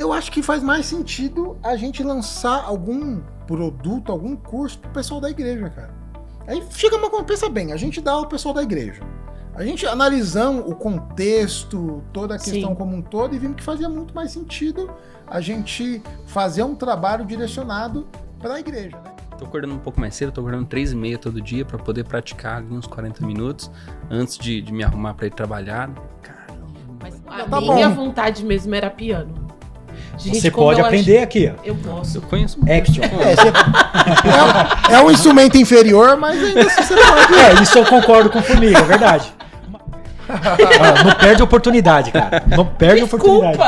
Eu acho que faz mais sentido a gente lançar algum produto, algum curso pro pessoal da igreja, cara. Aí fica pensa bem, a gente dá ao pessoal da igreja. A gente analisando o contexto, toda a questão como um todo, e vimos que fazia muito mais sentido a gente fazer um trabalho direcionado para a igreja, né? Tô acordando um pouco mais cedo, tô acordando 3h30 todo dia para poder praticar ali uns 40 minutos antes de me arrumar para ir trabalhar. Caramba. Mas a minha vontade mesmo era piano. Gente, você pode aprender aqui, ó. Eu posso. Eu conheço Action. É um instrumento inferior, mas ainda assim você pode. Isso eu concordo com o Formiga, é verdade. Não perde oportunidade, cara. Não perde oportunidade.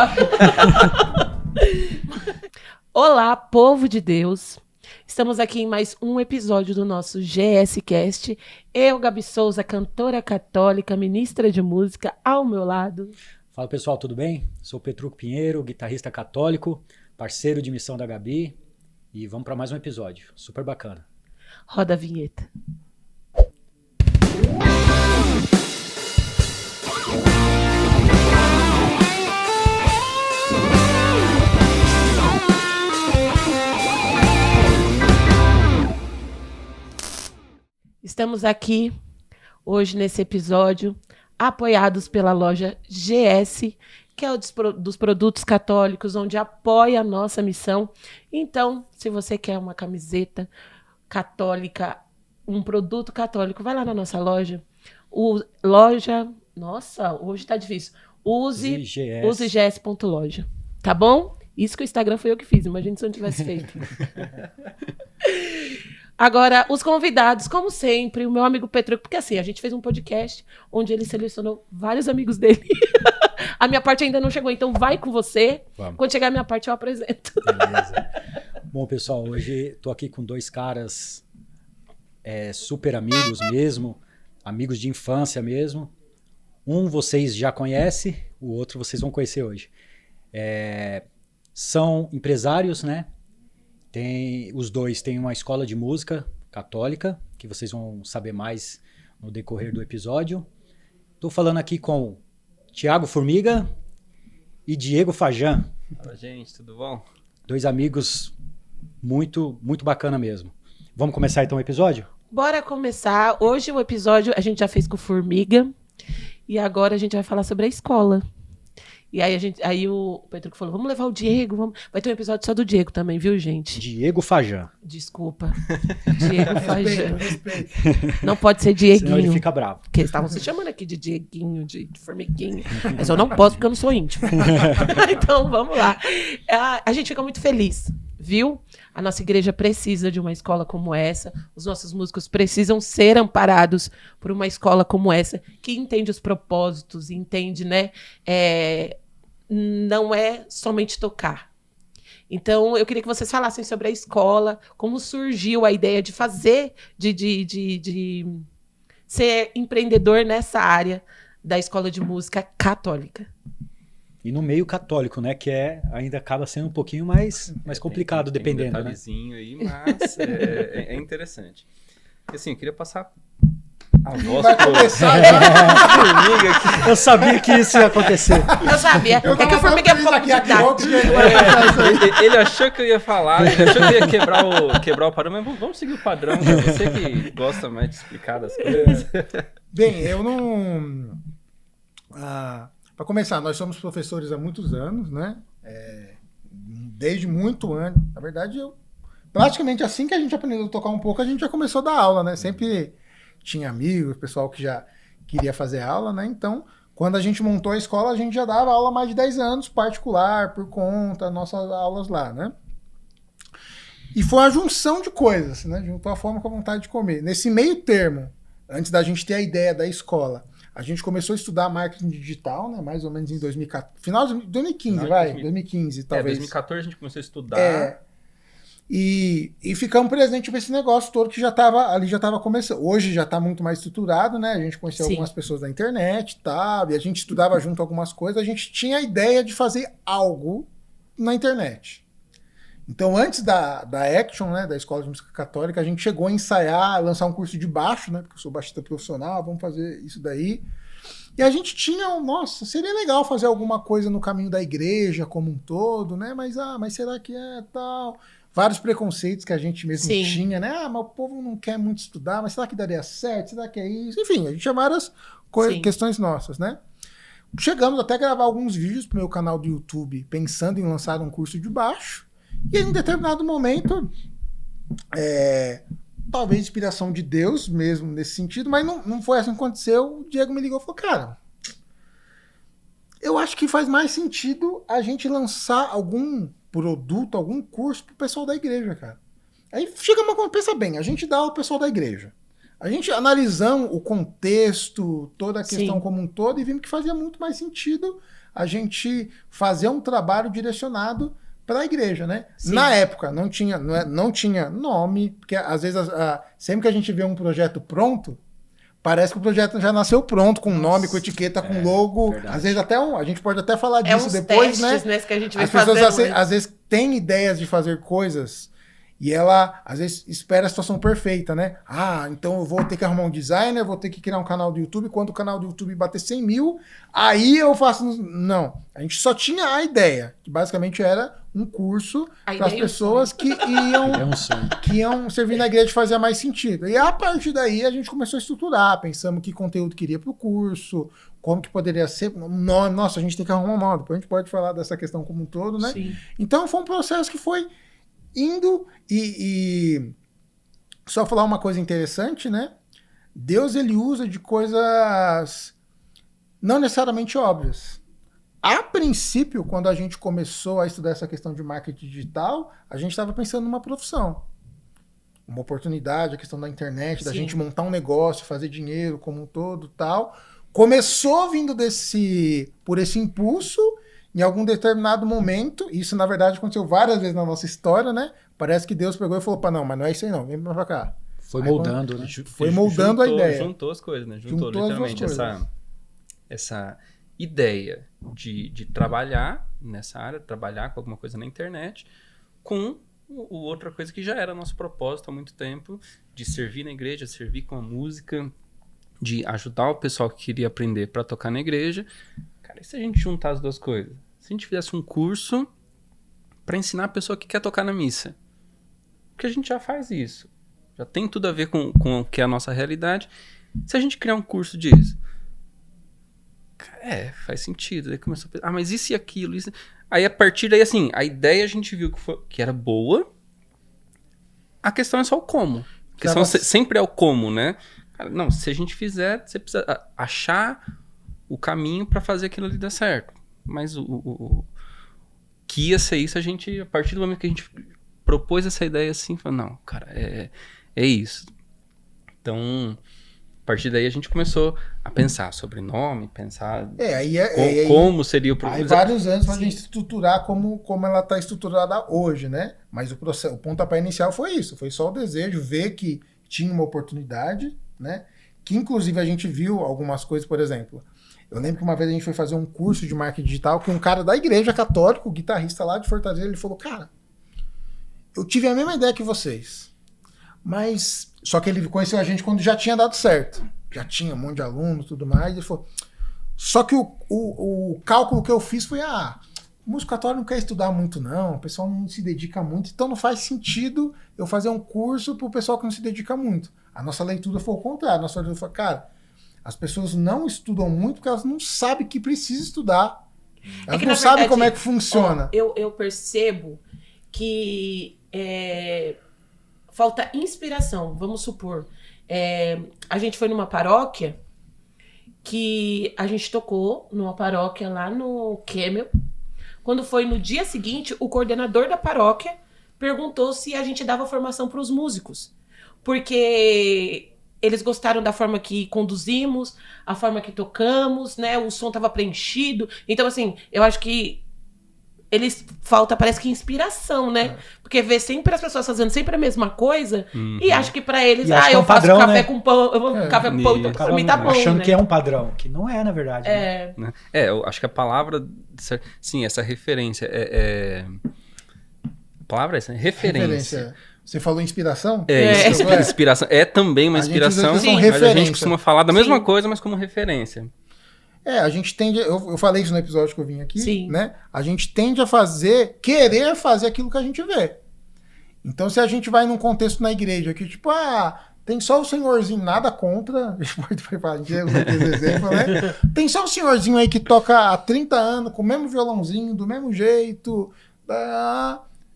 Olá, povo de Deus. Estamos aqui em mais um episódio do nosso GSCast. Eu, Gabi Souza, cantora católica, ministra de música, ao meu lado. Fala, pessoal, tudo bem? Sou Petruco Pinheiro, guitarrista católico, parceiro de missão da Gabi. E vamos para mais um episódio. Super bacana. Roda a vinheta. Estamos aqui hoje nesse episódio apoiados pela loja GS, que é o dos produtos católicos, onde apoia a nossa missão. Então, se você quer uma camiseta católica, um produto católico, vai lá na nossa loja. Nossa, hoje tá difícil. Use gs.loja, tá bom? Isso que o Instagram foi eu que fiz, imagina se eu não tivesse feito. Agora, os convidados, como sempre, o meu amigo Petruco, porque assim, a gente fez um podcast onde ele selecionou vários amigos dele. A minha parte ainda não chegou, então vai com você. Vamos. Quando chegar a minha parte, eu apresento. Beleza. Bom, pessoal, hoje tô aqui com dois caras super amigos mesmo, amigos de infância mesmo. Um vocês já conhecem, o outro vocês vão conhecer hoje. São empresários, né? Os dois têm uma escola de música católica, que vocês vão saber mais no decorrer do episódio. Estou falando aqui com Thiago Formiga e Diego Fajan. Fala, gente, tudo bom? Dois amigos muito, muito bacana mesmo. Vamos começar então o episódio? Bora começar. Hoje o episódio a gente já fez com o Formiga e agora a gente vai falar sobre a escola. E aí o Petruco falou, vamos levar o Diego, vai ter um episódio só do Diego também, viu, gente? Diego Fajan. Desculpa. Diego Fajan. Não pode ser Dieguinho. Senão ele fica bravo. Porque eles estavam se chamando aqui de Dieguinho, de Formiguinho. Mas eu não posso porque eu não sou íntimo. Então, vamos lá. A gente fica muito feliz, viu? A nossa igreja precisa de uma escola como essa. Os nossos músicos precisam ser amparados por uma escola como essa, que entende os propósitos, entende, né? Não é somente tocar. Então, eu queria que vocês falassem sobre a escola, como surgiu a ideia de fazer, de ser empreendedor nessa área da escola de música católica. E no meio católico, né? Que ainda acaba sendo um pouquinho mais complicado, dependendo. Tem um detalhezinho aí, mas é interessante. Assim, eu queria passar a voz pro Formiga aqui. Eu sabia que isso ia acontecer. Eu sabia. É que o Formiga é um pouco didático. Ele achou que eu ia falar, ele achou que eu ia quebrar o padrão, mas vamos seguir o padrão. Né? Você que gosta mais de explicar das coisas. Bem, eu não... Para começar, nós somos professores há muitos anos, né? Desde muito antes. Na verdade, praticamente assim que a gente aprendeu a tocar um pouco, a gente já começou a dar aula, né? Sempre tinha amigos, pessoal que já queria fazer aula, né? Então, quando a gente montou a escola, a gente já dava aula há mais de 10 anos, particular, por conta, nossas aulas lá, né? E foi uma junção de coisas, né? Juntou a fome com a vontade de comer. Nesse meio termo, antes da gente ter a ideia da escola, a gente começou a estudar marketing digital, né? Mais ou menos em 2014. Final de 2015, 2015, talvez. 2014 a gente começou a estudar. E ficamos presentes para esse negócio todo que já estava começando. Hoje já está muito mais estruturado, né? A gente conheceu algumas pessoas da internet e tal, e a gente estudava junto algumas coisas. A gente tinha a ideia de fazer algo na internet. Então, antes da Action, né, da Escola de Música Católica, a gente chegou a ensaiar, lançar um curso de baixo, né? Porque eu sou baixista profissional, vamos fazer isso daí. E a gente tinha, nossa, seria legal fazer alguma coisa no caminho da igreja como um todo, né? Mas será que é tal? Vários preconceitos que a gente mesmo Sim. tinha, né? Mas o povo não quer muito estudar, mas será que daria certo? Será que é isso? Enfim, a gente tinha várias Sim. questões nossas, né? Chegamos até a gravar alguns vídeos pro meu canal do YouTube, pensando em lançar um curso de baixo. E em um determinado momento, talvez inspiração de Deus mesmo nesse sentido, mas não foi assim que aconteceu. O Diego me ligou e falou, cara, eu acho que faz mais sentido a gente lançar algum produto, algum curso pro pessoal da igreja, cara. Aí chega uma coisa, pensa bem, a gente dá ao pessoal da igreja. A gente analisamos o contexto, toda a questão Sim. como um todo, e vimos que fazia muito mais sentido a gente fazer um trabalho direcionado para a igreja, né? Sim. Na época não tinha nome, porque às vezes sempre que a gente vê um projeto pronto, parece que o projeto já nasceu pronto, com nome, com etiqueta, com logo. verdade. Às vezes até a gente pode até falar É disso uns depois, testes, né? que a gente vai As pessoas fazendo. às vezes têm ideias de fazer coisas e ela às vezes espera a situação perfeita, né? Então eu vou ter que arrumar um designer, vou ter que criar um canal do YouTube. Quando o canal do YouTube bater 100 mil, aí eu faço... Não, a gente só tinha a ideia, que basicamente era um curso A para as ideia e o pessoas que É um sonho. iam servir na igreja fazia mais sentido. E a partir daí a gente começou a estruturar, pensamos que conteúdo queria para o curso, como que poderia ser. Nossa, a gente tem que arrumar um nome. Depois a gente pode falar dessa questão como um todo, né? Sim. Então foi um processo que foi indo e só falar uma coisa interessante, né? Deus ele usa de coisas não necessariamente óbvias. A princípio, quando a gente começou a estudar essa questão de marketing digital, a gente estava pensando numa profissão. Uma oportunidade, a questão da internet, da Sim. gente montar um negócio, fazer dinheiro como um todo, tal. Começou vindo por esse impulso, em algum determinado momento, isso na verdade aconteceu várias vezes na nossa história, né? Parece que Deus pegou e falou, não, mas não é isso aí não, vem pra cá. Foi Aí, moldando, né? Foi moldando a ideia. Juntou as coisas, né? Juntou as duas Literalmente coisas. essa ideia de trabalhar nessa área, trabalhar com alguma coisa na internet, com outra coisa que já era nosso propósito há muito tempo, de servir na igreja, servir com a música, de ajudar o pessoal que queria aprender para tocar na igreja. Cara, e se a gente juntar as duas coisas? Se a gente fizesse um curso para ensinar a pessoa que quer tocar na missa? Porque a gente já faz isso. Já tem tudo a ver com o que é a nossa realidade. Se a gente criar um curso disso, faz sentido. Aí começou a pensar, mas isso e aquilo, isso... Aí a partir daí, assim, a ideia a gente viu que era boa. A questão é só o como. A questão sempre é o como, né? Cara, não, se a gente fizer, você precisa achar o caminho para fazer aquilo ali dar certo. Mas o que ia ser isso, a partir do momento que a gente propôs essa ideia assim, falou, não, cara, é isso. Então, a partir daí a gente começou a pensar sobre nome, pensar como seria o Aí vários anos pra gente estruturar como ela está estruturada hoje, né? Mas o pontapé inicial foi isso, foi só o desejo, ver que tinha uma oportunidade, né? Que inclusive a gente viu algumas coisas, por exemplo, eu lembro que uma vez a gente foi fazer um curso de marketing digital que um cara da igreja católica, o guitarrista lá de Fortaleza, ele falou, cara, eu tive a mesma ideia que vocês, mas... Só que ele conheceu a gente quando já tinha dado certo. Já tinha um monte de alunos e tudo mais. Ele falou, só que o cálculo que eu fiz foi, o músico católico não quer estudar muito não, o pessoal não se dedica muito, então não faz sentido eu fazer um curso pro pessoal que não se dedica muito. A nossa leitura foi o contrário. A nossa leitura foi, cara, as pessoas não estudam muito porque elas não sabem que precisa estudar. Elas não sabem como é que funciona. Eu percebo que falta inspiração. Vamos supor, a gente foi numa paróquia que a gente tocou numa paróquia lá no Camel. Quando foi no dia seguinte, o coordenador da paróquia perguntou se a gente dava formação para os músicos. Porque eles gostaram da forma que conduzimos, a forma que tocamos, né? O som estava preenchido. Então, assim, eu acho que parece que inspiração, né? Porque vê sempre as pessoas fazendo sempre a mesma coisa e acho que pra eles, eu faço padrão, café né? com pão, café com pão, então pra mim tá bom, achando né? que é um padrão, que não é, na verdade. Né? Eu acho que a palavra, sim, essa referência a palavra é essa, referência. Você falou inspiração? Inspiração. É também uma inspiração, mas a gente costuma falar da mesma coisa, mas como referência. A gente tende, eu falei isso no episódio que eu vim aqui, Sim. né? A gente tende a querer fazer aquilo que a gente vê. Então, se a gente vai num contexto na igreja que, tipo, tem só o senhorzinho, nada contra, a gente usa aquele exemplo, né? Tem só o senhorzinho aí que toca há 30 anos, com o mesmo violãozinho, do mesmo jeito.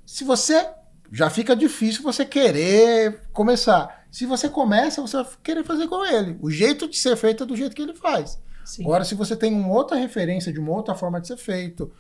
Se você... Já fica difícil você querer começar. Se você começa, você vai querer fazer com ele. O jeito de ser feito é do jeito que ele faz. Sim. Agora, se você tem uma outra referência de uma outra forma de ser feito...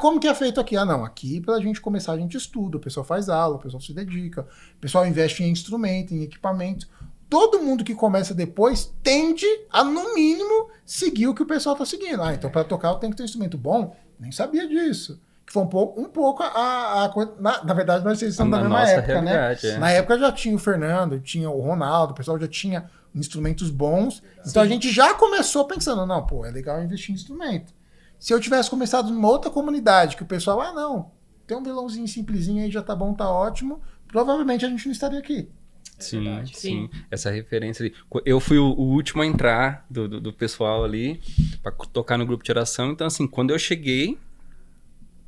como que é feito aqui? Não, aqui pra gente começar a gente estuda, o pessoal faz aula, o pessoal se dedica, o pessoal investe em instrumento, em equipamento. Todo mundo que começa depois tende a, no mínimo, seguir o que o pessoal tá seguindo. Então pra tocar eu tenho que ter um instrumento bom? Nem sabia disso. Que foi um pouco a coisa... Na verdade, nós estamos da mesma época, né? Na época já tinha o Fernando, tinha o Ronaldo, o pessoal já tinha instrumentos bons. Então a gente já começou pensando, é legal investir em instrumento. Se eu tivesse começado numa outra comunidade, que o pessoal, não, tem um violãozinho simplesinho aí, já tá bom, tá ótimo, provavelmente a gente não estaria aqui. Sim. Essa referência ali. Eu fui o último a entrar do pessoal ali pra tocar no grupo de oração. Então, assim, quando eu cheguei,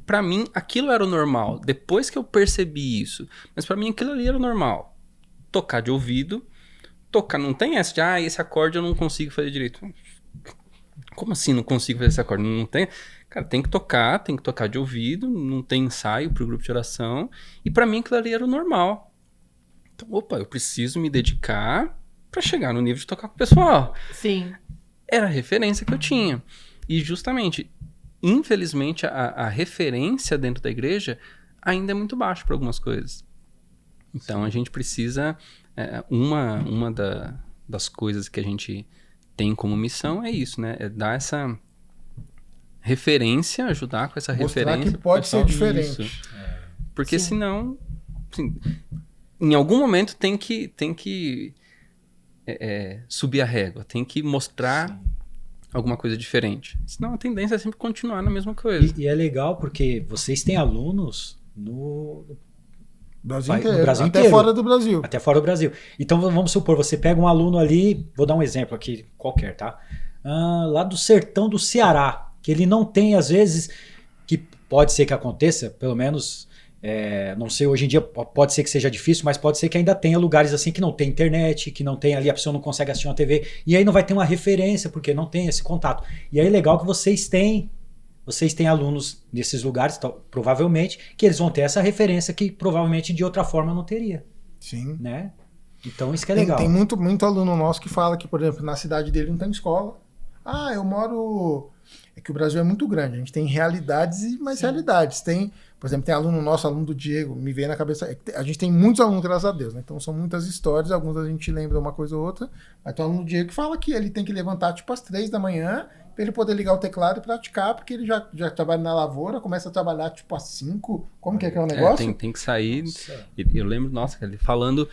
pra mim, aquilo era o normal. Depois que eu percebi isso. Mas pra mim, aquilo ali era o normal. Tocar de ouvido. Tocar, não tem essa de, esse acorde eu não consigo fazer direito. Como assim não consigo fazer esse acorde? Não tem... Cara, tem que tocar de ouvido, não tem ensaio pro grupo de oração. E pra mim aquilo ali era o normal. Então, eu preciso me dedicar pra chegar no nível de tocar com o pessoal. Sim. Era a referência que eu tinha. E justamente, infelizmente, a referência dentro da igreja ainda é muito baixa para algumas coisas. Então a gente precisa... uma das coisas que a gente tem como missão é isso, né? É dar essa referência, ajudar com essa mostrar referência. Que pode ser diferente. Isso. Porque senão, assim, em algum momento tem que subir a régua, tem que mostrar alguma coisa diferente. Senão a tendência é sempre continuar na mesma coisa. E é legal porque vocês têm alunos no Brasil inteiro. Até fora do Brasil. Até fora do Brasil. Então vamos supor, você pega um aluno ali, vou dar um exemplo aqui qualquer, tá? Lá do sertão do Ceará, que ele não tem, às vezes, que pode ser que aconteça, pelo menos, não sei, hoje em dia pode ser que seja difícil, mas pode ser que ainda tenha lugares assim que não tem internet, que não tem ali, a pessoa não consegue assistir uma TV, e aí não vai ter uma referência, porque não tem esse contato. E aí é legal que vocês têm alunos nesses lugares, provavelmente, que eles vão ter essa referência que provavelmente de outra forma não teria. Sim. Né? Então isso que é legal. Tem muito aluno nosso que fala que, por exemplo, na cidade dele não tem escola. Eu moro... É que o Brasil é muito grande, a gente tem realidades e mais realidades. Tem, por exemplo, tem aluno nosso, aluno do Diego, me veio na cabeça... A gente tem muitos alunos, graças a Deus, né? Então são muitas histórias, alguns a gente lembra uma coisa ou outra. Mas tem um aluno do Diego que fala que ele tem que levantar tipo às 3 da manhã para ele poder ligar o teclado e praticar, porque ele já trabalha na lavoura, começa a trabalhar tipo às 5. Como que é o negócio? Tem que sair. Eu lembro, ele falando,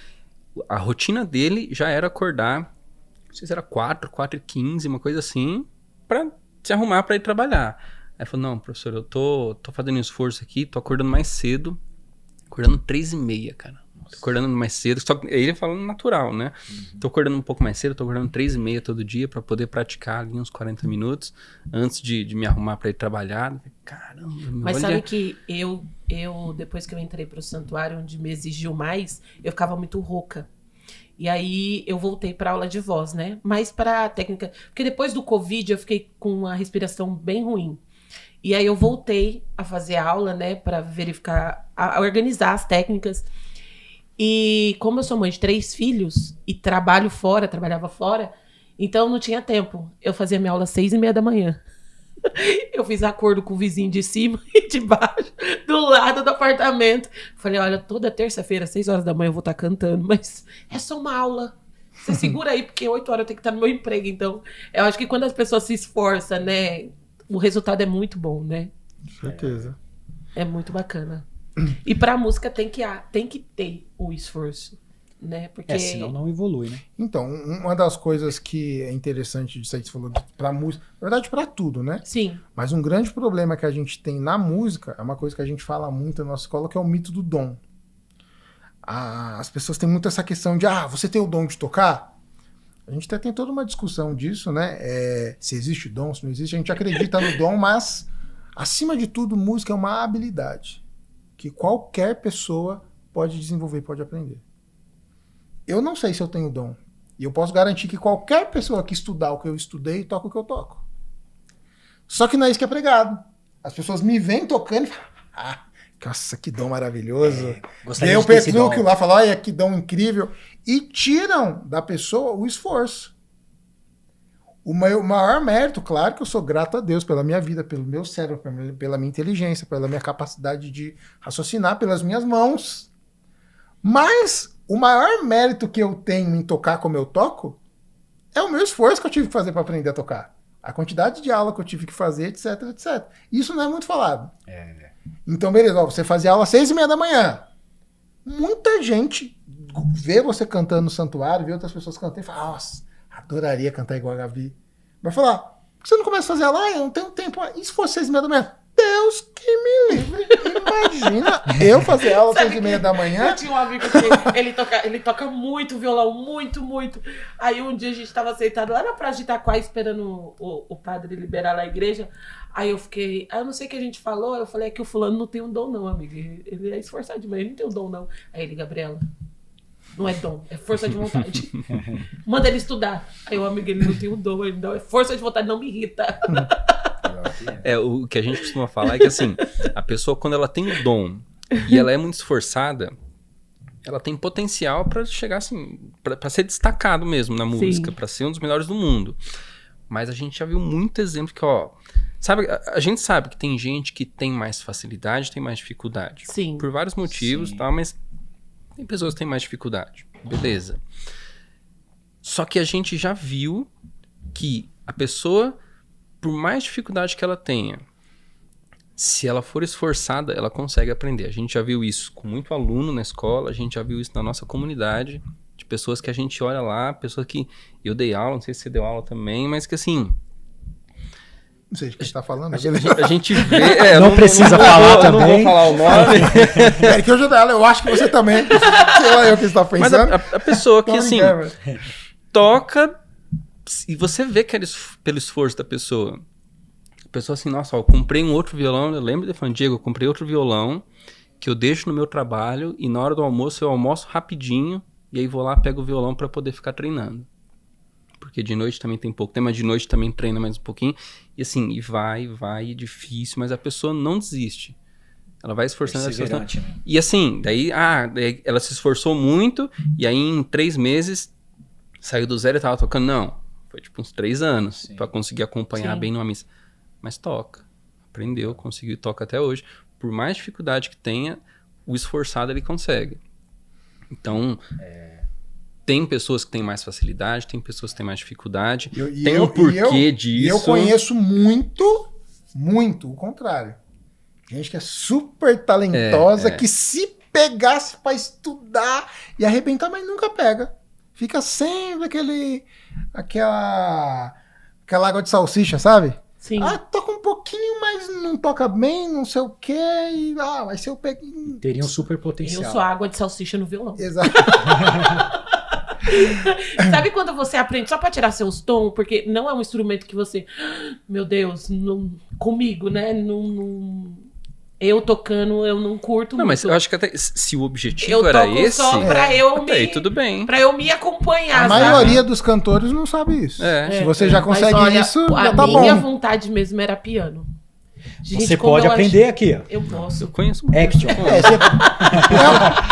a rotina dele já era acordar, não sei se era 4h15, uma coisa assim, para se arrumar para ir trabalhar. Aí ele falou, não, professor, eu tô fazendo um esforço aqui, tô acordando mais cedo, acordando 3h30, cara. Tô acordando mais cedo, só ele falando natural, né? Tô acordando um pouco mais cedo, tô acordando 3h30 todo dia pra poder praticar ali uns 40 minutos antes de me arrumar pra ir trabalhar. Caramba, Mas sabe que eu, depois que eu entrei pro santuário, onde me exigiu mais, eu ficava muito rouca. E aí eu voltei pra aula de voz, né? Mas pra técnica... Porque depois do Covid eu fiquei com uma respiração bem ruim. E aí eu voltei a fazer aula, né? Pra verificar, a organizar as técnicas. E como eu sou mãe de 3 filhos e trabalhava fora, então não tinha tempo. Eu fazia minha aula às 6h30 da manhã. Eu fiz acordo com o vizinho de cima e de baixo, do lado do apartamento. Falei, olha, toda terça-feira, 6 horas da manhã eu vou estar cantando, mas é só uma aula. Você segura aí, porque 8 horas eu tenho que estar no meu emprego. Então, eu acho que quando as pessoas se esforçam, né, o resultado é muito bom, né? Com certeza. É muito bacana. E pra música tem que ter o esforço, né? Porque... senão não evolui, né? Então, uma das coisas que é interessante disso aí que você falou pra música, na verdade pra tudo, né? Sim. Mas um grande problema que a gente tem na música é uma coisa que a gente fala muito na nossa escola, que é o mito do dom. As pessoas têm muito essa questão de, você tem o dom de tocar? A gente até tem toda uma discussão disso, né? Se existe dom, se não existe. A gente acredita no dom, mas, acima de tudo, música é uma habilidade que qualquer pessoa pode desenvolver, pode aprender. Eu não sei se eu tenho dom. E eu posso garantir que qualquer pessoa que estudar o que eu estudei, toca o que eu toco. Só que não é isso que é pregado. As pessoas me veem tocando e falam, nossa, que dom maravilhoso. E aí o Petrúquio lá fala, olha, que dom incrível. E tiram da pessoa o esforço. O maior mérito, claro que eu sou grato a Deus pela minha vida, pelo meu cérebro, pela minha inteligência, pela minha capacidade de raciocinar, pelas minhas mãos. Mas o maior mérito que eu tenho em tocar como eu toco é o meu esforço que eu tive que fazer para aprender a tocar. A quantidade de aula que eu tive que fazer, etc, etc. Isso não é muito falado. Então, beleza, você fazia aula às 6h30 da manhã. Muita gente vê você cantando no santuário, vê outras pessoas cantando e fala, nossa, adoraria cantar igual a Gabi. Vai falar, por que você não começa a fazer aula? Eu não tenho tempo. E se fosse 6h30 da manhã? Deus que me livre. Imagina eu fazer aula às 6h30 da manhã. Eu tinha um amigo que ele toca muito violão, muito. Aí um dia a gente tava sentado lá na praia de Itaquá esperando o padre liberar lá a igreja. Aí eu fiquei, eu não sei o que a gente falou, eu falei, que o fulano não tem um dom não, amigo. Ele é esforçado demais, ele não tem um dom não. Aí ele, Gabriela, não é dom, é força de vontade. Manda ele estudar. Aí o amigo, ele não tem um dom, ele não, é força de vontade, não me irrita. O que a gente costuma falar é que assim, a pessoa quando ela tem o dom e ela é muito esforçada, ela tem potencial pra chegar assim, pra ser destacado mesmo na música, pra ser um dos melhores do mundo. Mas a gente já viu muito exemplo que, sabe, a gente sabe que tem gente que tem mais facilidade, tem mais dificuldade. Sim. Por vários motivos, tá? Mas tem pessoas que têm mais dificuldade. Beleza. Só que a gente já viu que a pessoa, por mais dificuldade que ela tenha, se ela for esforçada, ela consegue aprender. A gente já viu isso com muito aluno na escola, a gente já viu isso na nossa comunidade, de pessoas que a gente olha lá, pessoas que eu dei aula, não sei se você deu aula também, mas que assim... Não sei de que você tá falando. A gente vê... não precisa falar também. Não vou falar o nome. É que eu ajudei ela, eu acho que você também. Sei lá eu que você tá pensando. Mas a pessoa que assim, toca e você vê que é pelo esforço da pessoa. A pessoa assim, nossa, eu comprei um outro violão, eu lembro de falando, Diego, eu comprei outro violão que eu deixo no meu trabalho e na hora do almoço eu almoço rapidinho e aí vou lá, pego o violão para poder ficar treinando. Porque de noite também tem pouco tempo, mas de noite também treina mais um pouquinho. E assim, e vai, é difícil, mas a pessoa não desiste. Ela vai esforçando. Né? E assim, daí ela se esforçou muito e aí em 3 meses saiu do zero e tava tocando. Não, foi tipo uns 3 anos para conseguir acompanhar bem numa missa. Mas toca, aprendeu, conseguiu e toca até hoje. Por mais dificuldade que tenha, o esforçado ele consegue. Então... Tem pessoas que têm mais facilidade, tem pessoas que têm mais dificuldade. Tem um porquê disso. E eu conheço muito o contrário. Gente que é super talentosa, que se pegasse pra estudar e arrebentar, mas nunca pega. Fica sempre aquela água de salsicha, sabe? Sim. Toca um pouquinho, mas não toca bem, não sei o quê. E vai ser o peguinho. Teria um super potencial. Eu sou água de salsicha no violão. Exato. Sabe quando você aprende só pra tirar seus tons? Porque não é um instrumento que você... Meu Deus, não, comigo, né? Eu tocando, eu não curto muito. Não, mas eu acho que até se o objetivo era esse... Só pra eu até aí tudo bem. Pra eu me acompanhar, A maioria dos cantores não sabe isso. Se você já consegue isso, já tá bom. A minha vontade mesmo era piano. Gente, você pode aprender aqui, ó. Eu posso. Eu conheço Action.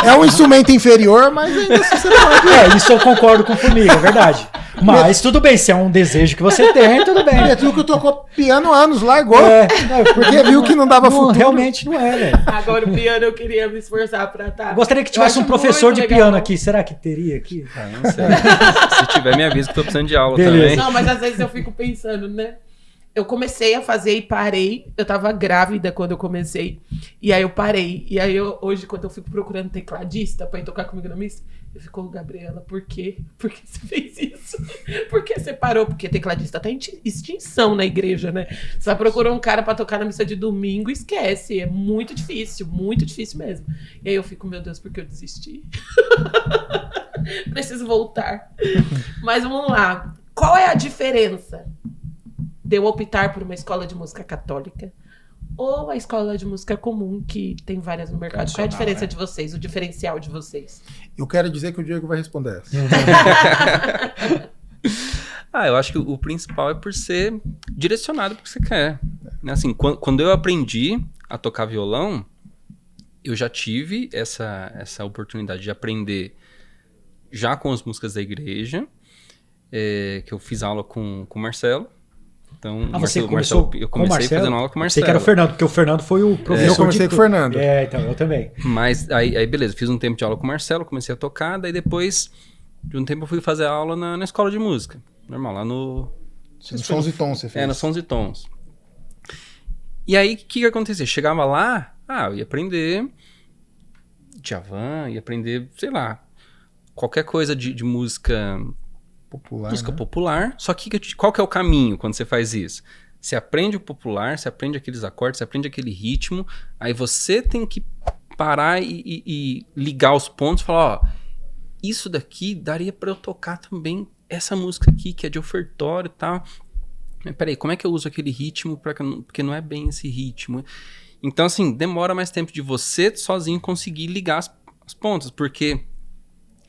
É um instrumento inferior, mas ainda assim você pode. Isso eu concordo com o Formiga, é verdade. Mas tudo bem, se é um desejo que você tem, tudo bem. Petruccio tocou piano há anos, largou. Porque viu que não dava futuro. Realmente não é, velho. Agora o piano eu queria me esforçar pra estar. Gostaria que tivesse um professor de piano aqui. Será que teria aqui? Não sei. Se tiver, me avisa que tô precisando de aula também. Não, mas às vezes eu fico pensando, né? Eu comecei a fazer e parei. Eu tava grávida quando eu comecei. E aí eu parei. E aí hoje, quando eu fico procurando tecladista pra ir tocar comigo na missa, eu fico, Gabriela, por quê? Por que você fez isso? Por que você parou? Porque tecladista tá em extinção na igreja, né? Você vai procurar um cara pra tocar na missa de domingo, esquece. É muito difícil mesmo. E aí eu fico, meu Deus, por que eu desisti? Preciso voltar. Mas vamos lá. Qual é a diferença de eu optar por uma escola de música católica ou a escola de música comum, que tem várias no mercado? Qual é a diferença de vocês, o diferencial de vocês? Eu quero dizer que o Diego vai responder essa. Eu acho que o principal é por ser direcionado pro que você quer. Assim, quando eu aprendi a tocar violão, eu já tive essa oportunidade de aprender já com as músicas da igreja, que eu fiz aula com o Marcelo. Então, você começou eu comecei fazendo aula com o Marcelo. Sei que era o Fernando, porque o Fernando foi o professor. Eu comecei com o Fernando. Então, eu também. Mas aí beleza, fiz um tempo de aula com o Marcelo, comecei a tocar, daí depois de um tempo eu fui fazer aula na escola de música. Normal, lá no... Nos Sons e Tons você fez. nos Sons e Tons. E aí, o que acontecia? Chegava lá, eu ia aprender Djavan, ia aprender, sei lá, qualquer coisa de música popular. Música popular. Só que qual que é o caminho quando você faz isso? Você aprende o popular, você aprende aqueles acordes, você aprende aquele ritmo, aí você tem que parar e ligar os pontos e falar, isso daqui daria pra eu tocar também essa música aqui, que é de ofertório e tal. Mas peraí, como é que eu uso aquele ritmo? Porque não é bem esse ritmo. Então, assim, demora mais tempo de você sozinho conseguir ligar as pontas. Porque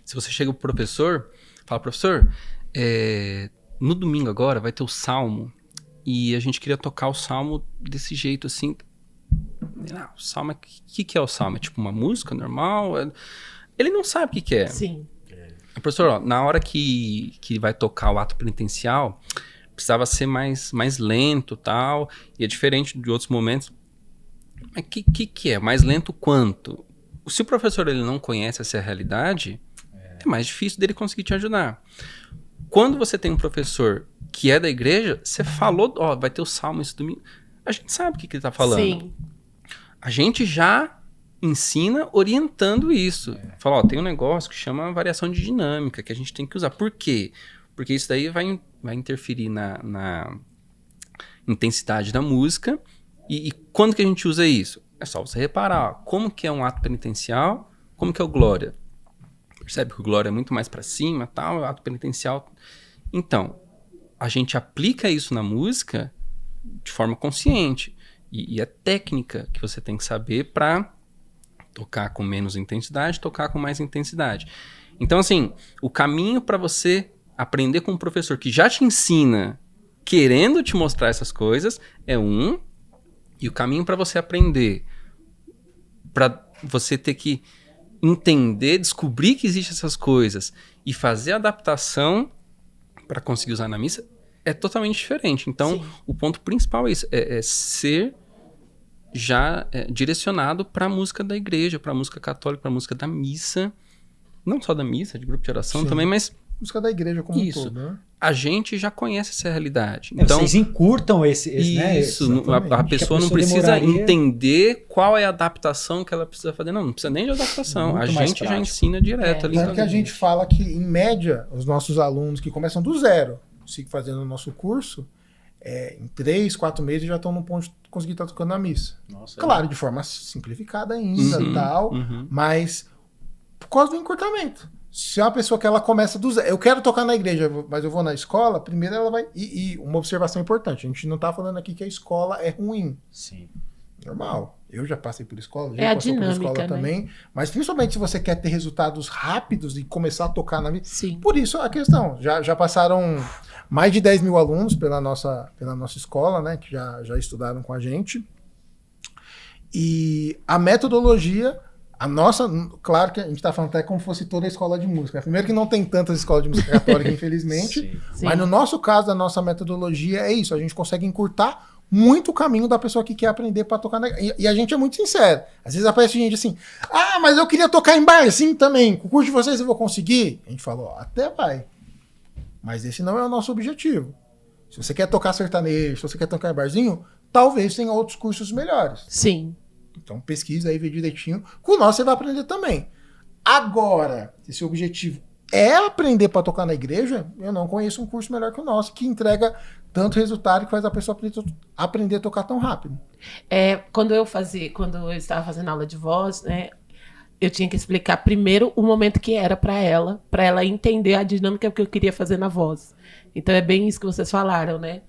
se você chega pro professor, fala, professor, no domingo agora vai ter o Salmo. E a gente queria tocar o Salmo desse jeito, assim. O Salmo, o que é o Salmo? É tipo uma música normal? Ele não sabe o que é. Sim. Professor, na hora que vai tocar o ato penitencial, precisava ser mais lento e tal, e é diferente de outros momentos. Mas o que é? Mais lento quanto? Se o professor ele não conhece essa realidade, é mais difícil dele conseguir te ajudar. Quando você tem um professor que é da igreja, você falou, vai ter o Salmo esse domingo, a gente sabe o que ele está falando. Sim. A gente já ensina orientando isso. Fala, tem um negócio que chama variação de dinâmica, que a gente tem que usar. Por quê? Porque isso daí vai interferir na intensidade da música. E quando que a gente usa isso? É só você reparar, como que é um ato penitencial, como que é o glória. Percebe que o glória é muito mais para cima, tal, o ato penitencial. Então, a gente aplica isso na música de forma consciente. E é técnica que você tem que saber para tocar com menos intensidade, tocar com mais intensidade. Então, assim, o caminho para você aprender com um professor que já te ensina querendo te mostrar essas coisas é um, e o caminho para você aprender, para você ter que entender, descobrir que existem essas coisas e fazer a adaptação para conseguir usar na missa é totalmente diferente. Então, sim, o ponto principal é isso, é ser já direcionado para a música da igreja, para a música católica, para a música da missa, não só da missa, de grupo de oração, sim, também, mas música da igreja como isso, um todo, né? A gente já conhece essa realidade. Então, vocês encurtam esse isso, né? A pessoa não precisa entender qual é a adaptação que ela precisa fazer. Não precisa nem de adaptação. Muito a gente já ensina direto ali. Tanto que a gente fala que, em média, os nossos alunos que começam do zero, fazendo o nosso curso, em 3, 4 meses já estão no ponto de conseguir estar tocando na missa. Nossa, claro, de forma simplificada ainda e tal, mas por causa do encurtamento. Se é uma pessoa que ela começa do zero, eu quero tocar na igreja, mas eu vou na escola, primeiro ela vai... E uma observação importante, a gente não está falando aqui que a escola é ruim. Sim. Normal. Eu já passei por escola, já passei por escola, né? Também. Mas principalmente se você quer ter resultados rápidos e começar a tocar na vida. Sim. Por isso a questão. Já passaram mais de 10 mil alunos pela nossa escola, né? Que já estudaram com a gente. E a metodologia... A nossa, claro que a gente está falando até como se fosse toda a escola de música. Primeiro que não tem tantas escolas de música católica, infelizmente. Sim. Mas no nosso caso, a nossa metodologia é isso. A gente consegue encurtar muito o caminho da pessoa que quer aprender para tocar. E a gente é muito sincero. Às vezes aparece gente assim, mas eu queria tocar em barzinho também. Com o curso de vocês eu vou conseguir? A gente falou, até vai. Mas esse não é o nosso objetivo. Se você quer tocar sertanejo, se você quer tocar em barzinho, talvez tenha outros cursos melhores. Sim. Então pesquisa aí, vê direitinho. Com o nosso você vai aprender também. Agora, se seu objetivo é aprender para tocar na igreja, eu não conheço um curso melhor que o nosso, que entrega tanto resultado que faz a pessoa aprender a tocar tão rápido. Quando eu estava fazendo aula de voz, né, eu tinha que explicar primeiro o momento que era para ela entender a dinâmica que eu queria fazer na voz. Então é bem isso que vocês falaram, né?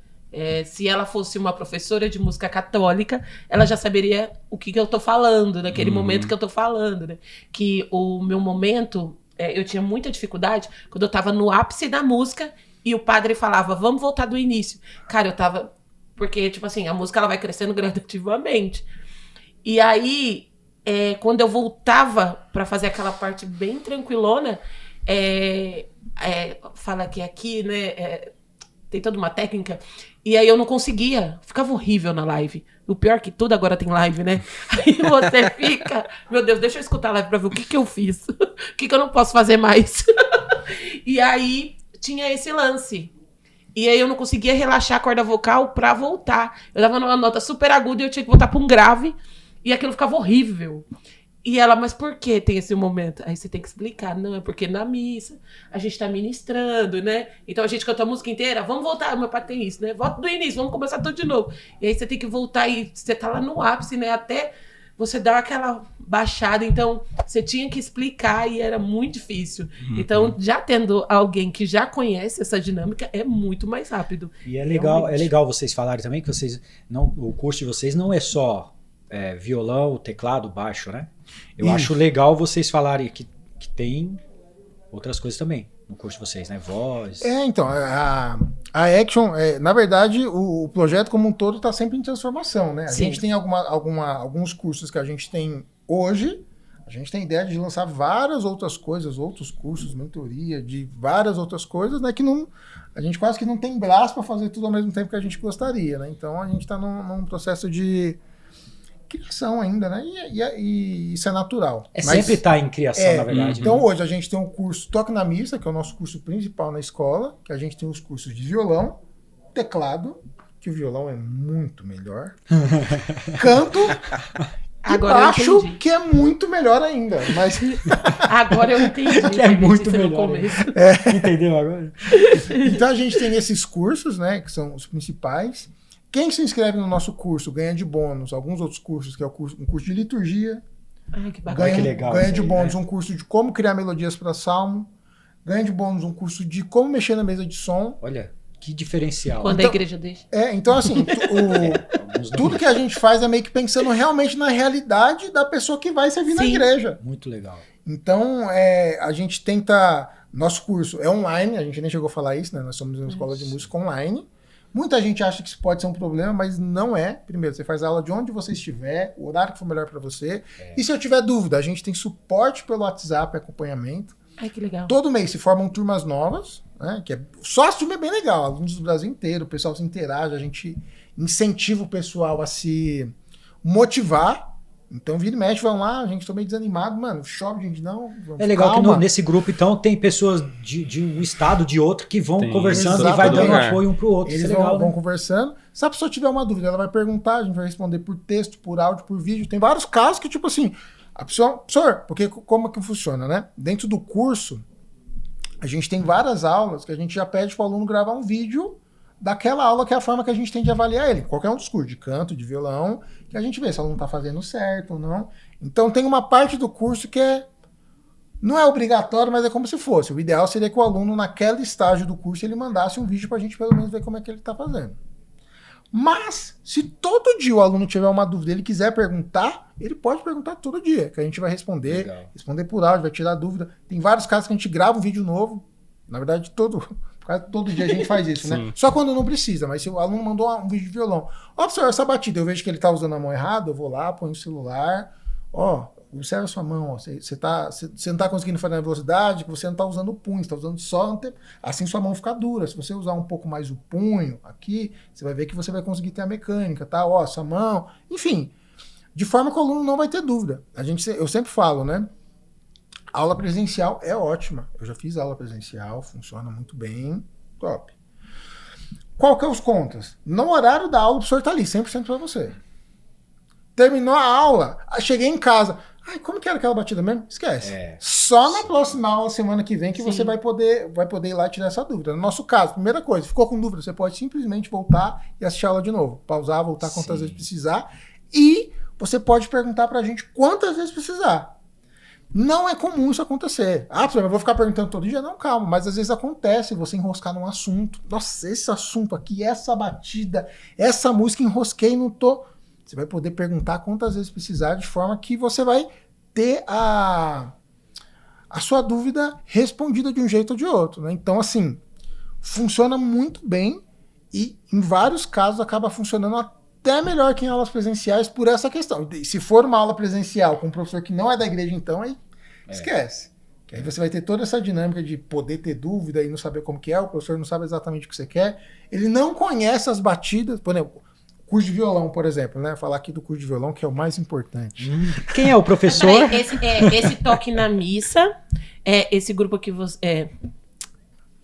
Se ela fosse uma professora de música católica, ela já saberia o que eu tô falando, naquele momento que eu tô falando, né? Que o meu momento, eu tinha muita dificuldade quando eu tava no ápice da música e o padre falava, vamos voltar do início. Cara, eu tava... Porque, tipo assim, a música ela vai crescendo gradativamente. E aí, quando eu voltava pra fazer aquela parte bem tranquilona, fala que aqui, né, tem toda uma técnica, e aí eu não conseguia, ficava horrível na live. O pior que tudo agora tem live, né? Aí você fica, meu Deus, deixa eu escutar a live pra ver o que eu fiz, o que eu não posso fazer mais. E aí tinha esse lance. E aí eu não conseguia relaxar a corda vocal pra voltar. Eu dava numa nota super aguda e eu tinha que voltar pra um grave. E aquilo ficava horrível. E ela, mas por que tem esse momento? Aí você tem que explicar. Não, é porque na missa a gente tá ministrando, né? Então a gente canta a música inteira. Vamos voltar, meu pai tem isso, né? Volta do início, vamos começar tudo de novo. E aí você tem que voltar e você tá lá no ápice, né? Até você dar aquela baixada. Então você tinha que explicar e era muito difícil. Então, já tendo alguém que já conhece essa dinâmica, é muito mais rápido. E é legal vocês falarem também que vocês não, o curso de vocês não é só violão, teclado, baixo, né? Eu acho legal vocês falarem que tem outras coisas também no curso de vocês, né? Voz. Então, a Action, na verdade, o projeto como um todo está sempre em transformação, né? A gente tem alguns cursos que a gente tem hoje, a gente tem ideia de lançar várias outras coisas, outros cursos, mentoria, de várias outras coisas, né? Que a gente quase que não tem braço para fazer tudo ao mesmo tempo que a gente gostaria, né? Então, a gente está num processo de criação ainda, né? E isso é natural. Mas sempre está em criação, na verdade. Então, hoje a gente tem um curso Toque na Missa, que é o nosso curso principal na escola, que a gente tem os cursos de violão, teclado, que o violão é muito melhor, canto e baixo, que é muito melhor ainda. Mas... Agora eu entendi. Que é muito melhor. Entendeu agora? Então, a gente tem esses cursos, né? Que são os principais. Quem se inscreve no nosso curso ganha de bônus alguns outros cursos, que é um curso de liturgia. Que bacana. Ganha de bônus um curso de como criar melodias para salmo. Ganha de bônus um curso de como mexer na mesa de som. Olha, que diferencial. Quando a igreja deixa. Então assim, tudo que a gente faz é meio que pensando realmente na realidade da pessoa que vai servir na igreja. Muito legal. Então, a gente tenta... Nosso curso é online, a gente nem chegou a falar isso, né? Nós somos uma escola de música online. Muita gente acha que isso pode ser um problema, mas não é. Primeiro, você faz a aula de onde você estiver, o horário que for melhor para você. E se eu tiver dúvida, a gente tem suporte pelo WhatsApp, acompanhamento. Ai, que legal. Todo mês se formam turmas novas, né? Só a turma é bem legal, alunos do Brasil inteiro, o pessoal se interage, a gente incentiva o pessoal a se motivar. Então, vira e mexe, vão lá, a gente tá meio desanimado, mano, chove, gente, não. É legal que nesse grupo, então, tem pessoas de um estado, de outro, que vão conversando e vai dando apoio um pro outro. Eles vão conversando. Se a pessoa tiver uma dúvida, ela vai perguntar, a gente vai responder por texto, por áudio, por vídeo. Tem vários casos que, tipo assim, a pessoa... Professor, porque como é que funciona, né? Dentro do curso, a gente tem várias aulas que a gente já pede pro aluno gravar um vídeo daquela aula, que é a forma que a gente tem de avaliar ele. Qualquer um dos cursos, de canto, de violão, que a gente vê se o aluno está fazendo certo ou não. Então tem uma parte do curso que não é obrigatório, mas é como se fosse. O ideal seria que o aluno, naquele estágio do curso, ele mandasse um vídeo para a gente pelo menos ver como é que ele está fazendo. Mas, se todo dia o aluno tiver uma dúvida e ele quiser perguntar, ele pode perguntar todo dia, que a gente vai responder, responder por áudio, vai tirar dúvida. Tem vários casos que a gente grava um vídeo novo. Na verdade, todo dia a gente faz isso, né? Só quando não precisa, mas se o aluno mandou um vídeo de violão, professor, essa batida, eu vejo que ele tá usando a mão errada, eu vou lá, ponho o celular, observa a sua mão, você não tá conseguindo fazer na velocidade, que você não tá usando o punho, você tá usando só, assim sua mão fica dura. Se você usar um pouco mais o punho aqui, você vai ver que você vai conseguir ter a mecânica, tá? Sua mão, enfim, de forma que o aluno não vai ter dúvida. Eu sempre falo, né? A aula presencial é ótima. Eu já fiz aula presencial, funciona muito bem, top. Qual que é os contras? No horário da aula, o professor tá ali, 100% para você. Terminou a aula, cheguei em casa. Ai, como que era aquela batida mesmo? Esquece. Só na próxima aula, semana que vem, que você vai poder ir lá e tirar essa dúvida. No nosso caso, primeira coisa, ficou com dúvida, você pode simplesmente voltar e assistir a aula de novo. Pausar, voltar quantas vezes precisar. E você pode perguntar pra gente quantas vezes precisar. Não é comum isso acontecer. Ah, professor, eu vou ficar perguntando todo dia? Não, calma, mas às vezes acontece você enroscar num assunto. Nossa, esse assunto aqui, essa batida, essa música, enrosquei e não tô... Você vai poder perguntar quantas vezes precisar, de forma que você vai ter a sua dúvida respondida de um jeito ou de outro, né? Então, assim, funciona muito bem e, em vários casos, acaba funcionando até melhor que em aulas presenciais por essa questão. E se for uma aula presencial com um professor que não é da igreja, então, aí esquece. Que aí você vai ter toda essa dinâmica de poder ter dúvida e não saber como que é, o professor não sabe exatamente o que você quer, ele não conhece as batidas, por exemplo, curso de violão, por exemplo, né? Falar aqui do curso de violão, que é o mais importante. Quem é o professor? Esse toque na missa, esse grupo que você...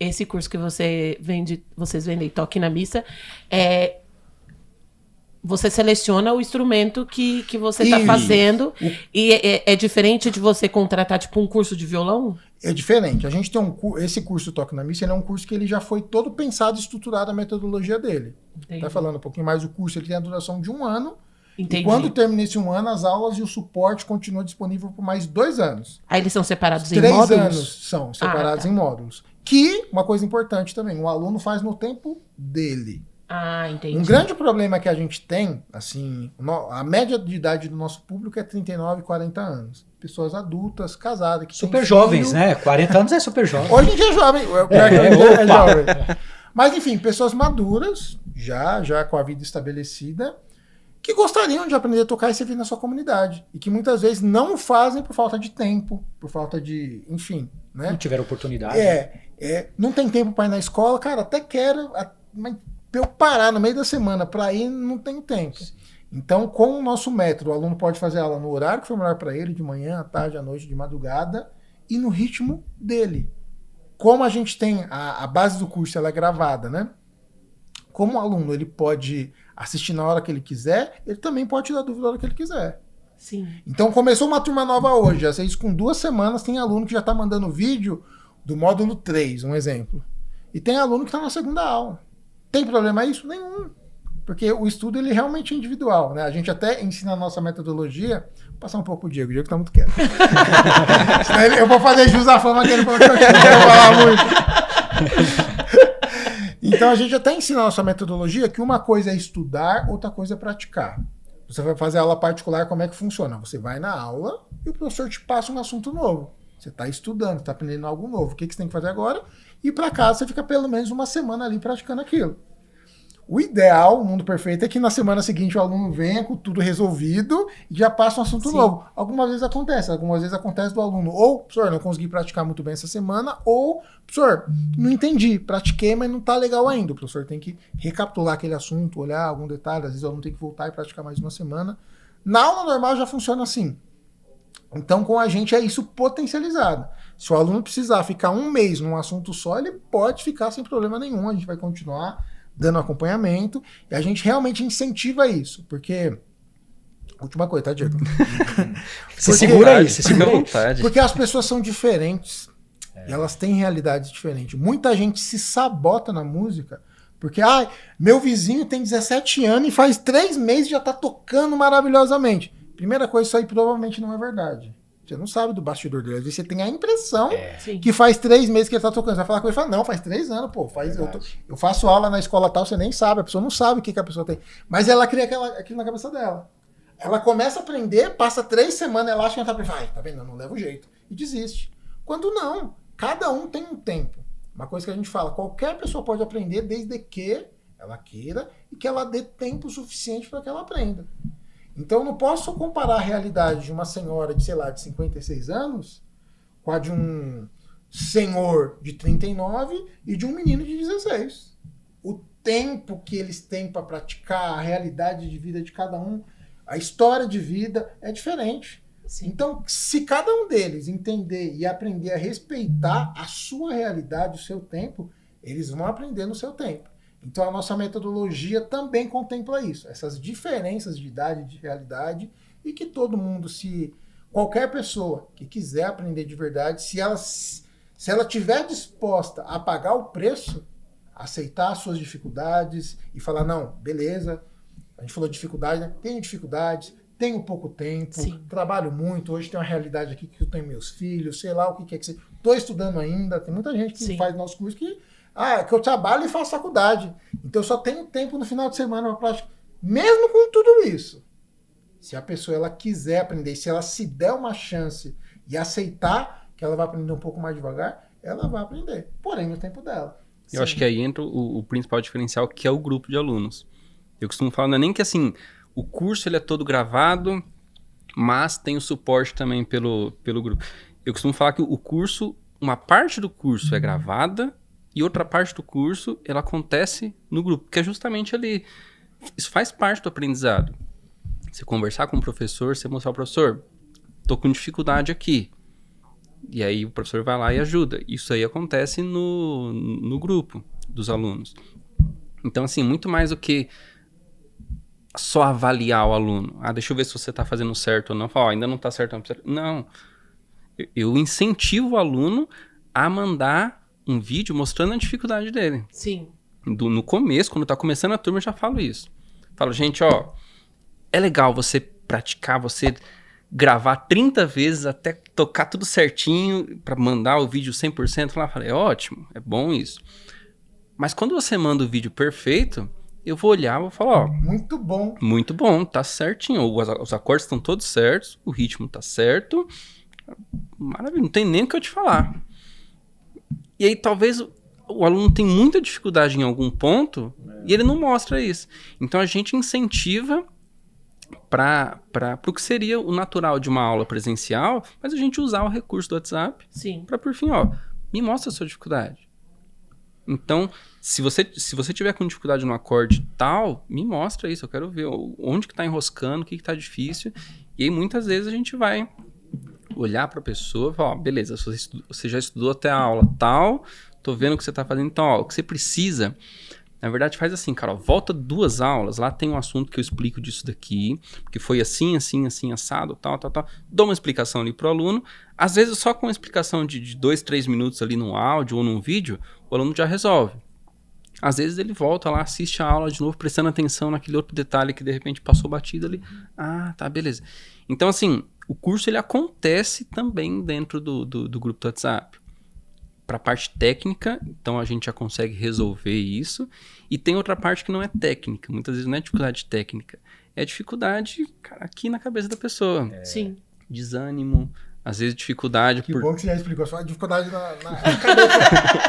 esse curso que vocês vendem, toque na missa, você seleciona o instrumento que você está fazendo e é diferente de você contratar tipo um curso de violão? É diferente. A gente tem esse curso Toque na Missa, ele é um curso que ele já foi todo pensado e estruturado a metodologia dele. Tá falando um pouquinho mais, o curso ele tem a duração de 1 ano. Entendi. E quando termina esse 1 ano, as aulas e o suporte continuam disponível por mais 2 anos. Aí eles são separados em 3 módulos? 3 anos são separados em módulos. Que, uma coisa importante também, o aluno faz no tempo dele. Ah, entendi. Um grande problema que a gente tem, assim, a média de idade do nosso público é 39, 40 anos. Pessoas adultas, casadas, que super jovens, né? 40 anos é super jovem. Hoje em dia é jovem. É jovem. Mas, enfim, pessoas maduras, já com a vida estabelecida, que gostariam de aprender a tocar e servir na sua comunidade. E que muitas vezes não fazem por falta de tempo, por falta de, enfim, né? Não tiveram oportunidade. Não tem tempo para ir na escola, cara, até quero, mas pra eu parar no meio da semana para ir, não tenho tempo. Então, com o nosso método, o aluno pode fazer aula no horário que for melhor para ele, de manhã, à tarde, à noite, de madrugada, e no ritmo dele. Como a gente tem a base do curso, ela é gravada, né? Como o aluno ele pode assistir na hora que ele quiser, ele também pode tirar dúvida na hora que ele quiser. Sim. Então, começou uma turma nova hoje. Às vezes, com 2 semanas, tem aluno que já está mandando vídeo do módulo 3, um exemplo. E tem aluno que está na 2ª aula. Tem problema isso? Nenhum. Porque o estudo ele realmente é individual, né? A gente até ensina a nossa metodologia. Vou passar um pouco o Diego tá muito quieto. Eu vou fazer jus à fama que ele falou que eu não quero falar muito. Então a gente até ensina a nossa metodologia que uma coisa é estudar, outra coisa é praticar. Você vai fazer aula particular, como é que funciona? Você vai na aula e o professor te passa um assunto novo. Você está estudando, está aprendendo algo novo. O que você tem que fazer agora? Ir para casa, você fica pelo menos 1 semana ali praticando aquilo. O ideal, o mundo perfeito, é que na semana seguinte o aluno venha com tudo resolvido e já passa um assunto novo. Algumas vezes acontece do aluno, ou, professor, não consegui praticar muito bem essa semana, ou, professor, não entendi, pratiquei, mas não está legal ainda. O professor tem que recapitular aquele assunto, olhar algum detalhe, às vezes o aluno tem que voltar e praticar mais 1 semana. Na aula normal já funciona assim. Então, com a gente é isso potencializado. Se o aluno precisar ficar 1 mês num assunto só, ele pode ficar sem problema nenhum. A gente vai continuar dando acompanhamento e a gente realmente incentiva isso. Porque... Última coisa, tá, Diego? Você segura aí, você segura à vontade. Porque as pessoas são diferentes. E elas têm realidades diferentes. Muita gente se sabota na música porque, meu vizinho tem 17 anos e faz 3 meses e já tá tocando maravilhosamente. Primeira coisa, isso aí provavelmente não é verdade. Você não sabe do bastidor dele. Às vezes você tem a impressão que faz 3 meses que ele tá tocando. Você vai falar com ele e fala, não, faz 3 anos, pô. Eu faço aula na escola tal, você nem sabe. A pessoa não sabe o que a pessoa tem. Mas ela cria aquilo na cabeça dela. Ela começa a aprender, passa 3 semanas, ela acha que ela tá aprendendo. Tá vendo? Eu não levo jeito. E desiste. Quando não. Cada um tem um tempo. Uma coisa que a gente fala, qualquer pessoa pode aprender desde que ela queira e que ela dê tempo suficiente para que ela aprenda. Então eu não posso comparar a realidade de uma senhora de, sei lá, de 56 anos com a de um senhor de 39 e de um menino de 16. O tempo que eles têm para praticar, a realidade de vida de cada um, a história de vida é diferente. Sim. Então, se cada um deles entender e aprender a respeitar a sua realidade, o seu tempo, eles vão aprender no seu tempo. Então a nossa metodologia também contempla isso, essas diferenças de idade, de realidade, e que todo mundo, qualquer pessoa que quiser aprender de verdade, se ela estiver disposta a pagar o preço, aceitar as suas dificuldades e falar, não, beleza, a gente falou de dificuldade, né? Tenho dificuldades, tenho pouco tempo, Sim. trabalho muito, hoje tem uma realidade aqui que eu tenho meus filhos, sei lá o que é que você... Estou estudando ainda, tem muita gente que Sim. faz nosso curso que eu trabalho e faço faculdade. Então eu só tenho tempo no final de semana para prática. Mesmo com tudo isso, se a pessoa ela quiser aprender, se ela se der uma chance e aceitar que ela vai aprender um pouco mais devagar, ela vai aprender, porém no tempo dela. Eu acho que aí entra o principal diferencial, que é o grupo de alunos. Eu costumo falar, não é nem que assim, o curso ele é todo gravado, mas tem o suporte também pelo grupo. Eu costumo falar que o curso, uma parte do curso é gravada e outra parte do curso, ela acontece no grupo, que é justamente ali. Isso faz parte do aprendizado. Você conversar com o professor, você mostrar ao professor, tô com dificuldade aqui. E aí o professor vai lá e ajuda. Isso aí acontece no grupo dos alunos. Então, assim, muito mais do que só avaliar o aluno. Deixa eu ver se você está fazendo certo ou não. Fala, ainda não está certo. Não. Eu incentivo o aluno a mandar um vídeo mostrando a dificuldade dele. Sim. No começo, quando está começando a turma, eu já falo isso. Falo, gente, é legal você praticar, você gravar 30 vezes até tocar tudo certinho para mandar o vídeo 100% lá. Falei, ótimo, é bom isso. Mas quando você manda o vídeo perfeito, eu vou olhar e vou falar, muito bom. Muito bom, tá certinho. Os acordes estão todos certos, o ritmo tá certo. Maravilha, não tem nem o que eu te falar. E aí talvez o aluno tem muita dificuldade em algum ponto e ele não mostra isso. Então a gente incentiva para o que seria o natural de uma aula presencial, mas a gente usar o recurso do WhatsApp para, por fim, me mostra a sua dificuldade. Então, se você tiver com dificuldade no acorde tal, me mostra isso, eu quero ver onde que está enroscando, o que está difícil. E aí, muitas vezes, a gente vai olhar para a pessoa e falar, beleza, você já estudou até a aula tal, tô vendo o que você está fazendo, então, o que você precisa... Na verdade, faz assim, cara, volta 2 aulas, lá tem um assunto que eu explico disso daqui, que foi assim, assim, assim, assado, tal. Dou uma explicação ali pro aluno. Às vezes, só com uma explicação de 2, 3 minutos ali no áudio ou num vídeo, o aluno já resolve. Às vezes, ele volta lá, assiste a aula de novo, prestando atenção naquele outro detalhe que, de repente, passou batido ali. Tá, beleza. Então, assim, o curso, ele acontece também dentro do grupo do WhatsApp. Para a parte técnica, então a gente já consegue resolver isso. E tem outra parte que não é técnica. Muitas vezes não é dificuldade técnica. É dificuldade, cara, aqui na cabeça da pessoa. Sim. Desânimo, às vezes dificuldade... Que bom que você já explicou. Só dificuldade na cabeça.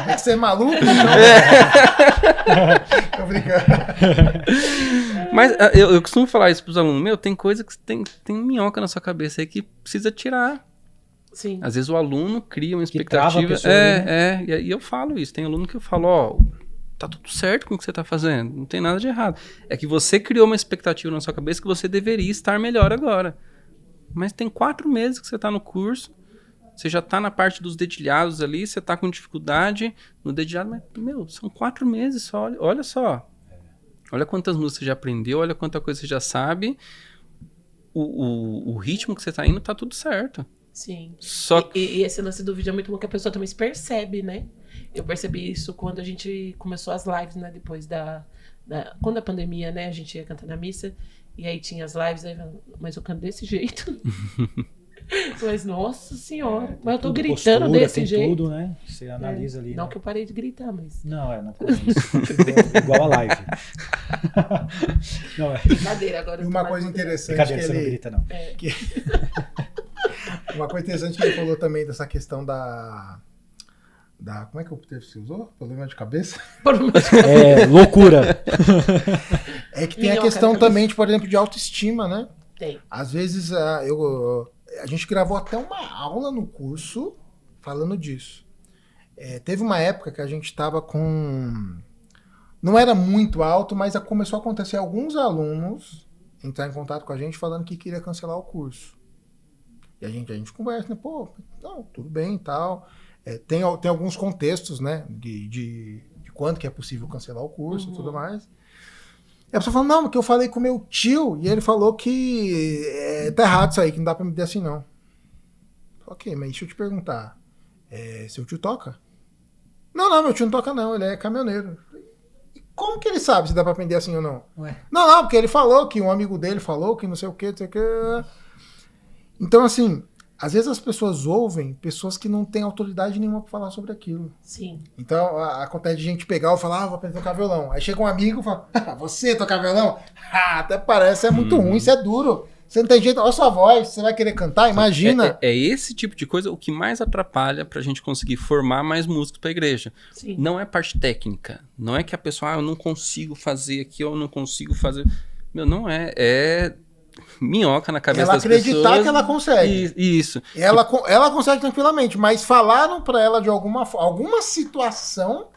É que você é maluco? Então... Tô brincando. Mas eu costumo falar isso pros alunos. Tem coisa que tem minhoca na sua cabeça aí que precisa tirar. Sim. Às vezes o aluno cria uma expectativa. Que trava a pessoa ali, né? E eu falo isso. Tem aluno que eu falo, tá tudo certo com o que você tá fazendo. Não tem nada de errado. É que você criou uma expectativa na sua cabeça que você deveria estar melhor agora. Mas tem 4 meses que você tá no curso. Você já tá na parte dos dedilhados ali. Você tá com dificuldade no dedilhado. Mas, são 4 meses só. Olha só. Olha quantas músicas você já aprendeu. Olha quanta coisa você já sabe. O ritmo que você tá indo tá tudo certo. Sim. Só... E esse lance do vídeo é muito bom que a pessoa também se percebe, né? Eu percebi isso quando a gente começou as lives, né? Depois quando a pandemia, né? A gente ia cantar na missa e aí tinha as lives, aí, mas eu canto desse jeito. Mas, nossa senhora, mas eu tô gritando postura, desse tem jeito. tudo, né? Você analisa ali. Não né? que eu parei de gritar, mas... Não por isso. Igual a live. Não, Brincadeira, agora eu E tô uma mais coisa moderada. interessante Brincadeira, que você não ele... grita, não. Uma coisa interessante que ele falou também dessa questão da como é que o termo você usou? Problema de cabeça? Loucura. É que tem Minhoca a questão na também, por exemplo, de autoestima, né? Tem. Às vezes a gente gravou até uma aula no curso falando disso. Teve uma época que a gente estava com... Não era muito alto, mas começou a acontecer alguns alunos entrar em contato com a gente falando que queria cancelar o curso. E a gente conversa, né? Pô, não, tudo bem e tal. Tem alguns contextos, né? De quanto que é possível cancelar o curso e tudo mais. E a pessoa falou, não, porque eu falei com o meu tio e ele falou que tá errado isso aí, que não dá pra me dizer assim, não. Ok, mas deixa eu te perguntar. Seu tio toca? Não, meu tio não toca não, ele é caminhoneiro. E Como que ele sabe se dá pra aprender assim ou não? Ué. Não, porque ele falou que um amigo dele falou que não sei o que, não sei o que. Então, assim, às vezes as pessoas ouvem pessoas que não têm autoridade nenhuma pra falar sobre aquilo. Sim. Então, acontece de gente pegar e falar, vou aprender a tocar violão. Aí chega um amigo e fala, você tocar violão? Até parece, é muito ruim, isso é duro. Você não tem jeito, olha a sua voz, você vai querer cantar? Imagina. É esse tipo de coisa o que mais atrapalha pra gente conseguir formar mais músicos pra igreja. Sim. Não é parte técnica. Não é que a pessoa, eu não consigo fazer aqui, eu não consigo fazer. Meu, não é. É minhoca na cabeça das pessoas. Ela acreditar que ela consegue. Isso. Ela consegue tranquilamente, mas falaram pra ela de alguma situação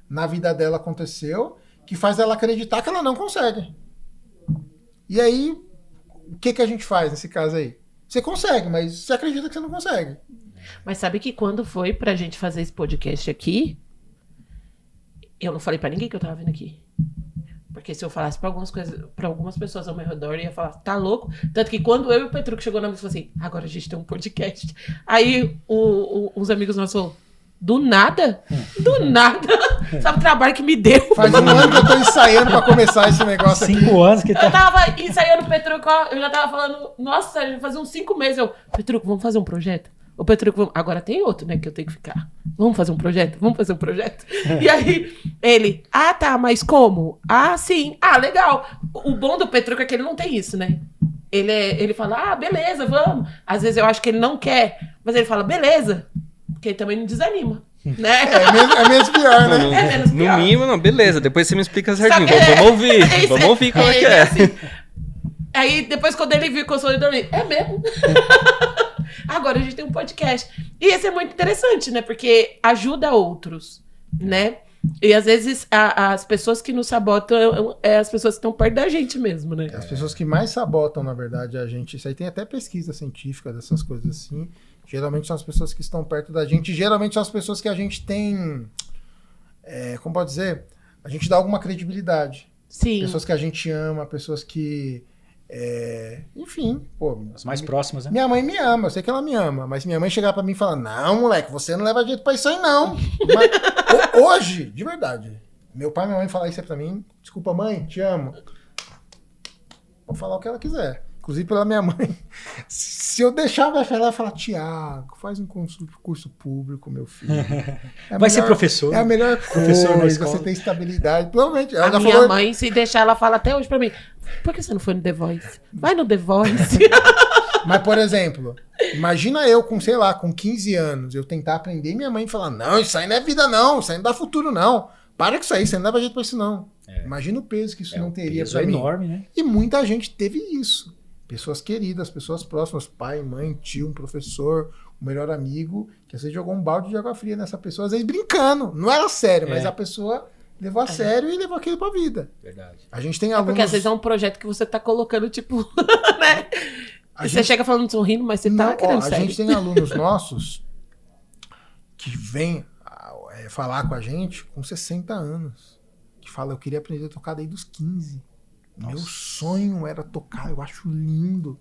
na vida dela aconteceu que faz ela acreditar que ela não consegue. E aí, o que a gente faz nesse caso aí? Você consegue, mas você acredita que você não consegue. Mas sabe que quando foi pra gente fazer esse podcast aqui, eu não falei pra ninguém que eu tava vindo aqui. Porque se eu falasse pra algumas pessoas ao meu redor, eu ia falar, tá louco? Tanto que quando eu e o Petruc chegou na mesa, falou assim, agora a gente tem um podcast. Aí uns amigos nossos falaram, do nada? Do nada? Sabe o trabalho que me deu? Faz um ano que eu tô ensaiando pra começar esse negócio aqui. 5 anos que Eu tava ensaiando o Petruc, ó, eu já tava falando, nossa, já fazia uns 5 meses. Eu, Petruc, vamos fazer um projeto? Ô, Petruc, agora tem outro, né, que eu tenho que ficar. Vamos fazer um projeto? Vamos fazer um projeto? E aí, ele, tá, mas como? Sim. Legal. O bom do Petruc é que ele não tem isso, né? Ele fala, beleza, vamos. Às vezes eu acho que ele não quer, mas ele fala, beleza. Porque ele também não desanima, né? É menos pior, né? É menos pior. No mínimo, não, beleza. Depois você me explica certinho. Sabe, Vamos ouvir. Vamos ouvir como é que é. Assim. Aí, depois, quando ele viu que eu sou de dormir, é mesmo? Agora a gente tem um podcast. E esse é muito interessante, né? Porque ajuda outros, né? E às vezes as pessoas que nos sabotam é as pessoas que estão perto da gente mesmo, né? As pessoas que mais sabotam, na verdade, a gente. Isso aí tem até pesquisa científica dessas coisas assim. Geralmente são as pessoas que estão perto da gente. Geralmente são as pessoas que a gente tem. Como pode dizer? A gente dá alguma credibilidade. Sim. Pessoas que a gente ama, pessoas que. Enfim, pô. As mais próximas, né? Minha mãe me ama, eu sei que ela me ama, mas minha mãe chegar pra mim e falar: não, moleque, você não leva jeito pra isso aí, não. Mas, hoje, de verdade, meu pai e minha mãe falar isso pra mim: desculpa, mãe, te amo. Vou falar o que ela quiser. Inclusive pela minha mãe. Se eu deixar, ela vai falar: Tiago, faz um curso público, meu filho. Vai ser professor. É a melhor Professor na coisa, escola. você tem estabilidade. Provavelmente. Ela A já minha falou, mãe, se deixar, ela fala até hoje pra mim, por que você não foi no The Voice? Vai no The Voice. Mas, por exemplo, imagina eu com, sei lá, com 15 anos, eu tentar aprender e minha mãe falar: não, isso aí não é vida não, isso aí não dá futuro não. Para com isso aí, você não dá jeito pra isso não. Imagina o peso que isso não teria peso pra mim. enorme, né? E muita gente teve isso. Pessoas queridas, pessoas próximas, pai, mãe, tio, um professor, um melhor amigo, que às vezes jogou um balde de água fria nessa pessoa, às vezes brincando. Não era sério, mas a pessoa levou a sério e levou aquilo pra vida. Verdade. A gente tem alunos... Porque às vezes é um projeto que você tá colocando, tipo, né? Você chega falando sorrindo, mas você tá querendo A sério. gente tem alunos nossos que vêm falar com a gente com 60 anos. Que fala: eu queria aprender a tocar desde os 15. Meu sonho era tocar, eu acho lindo.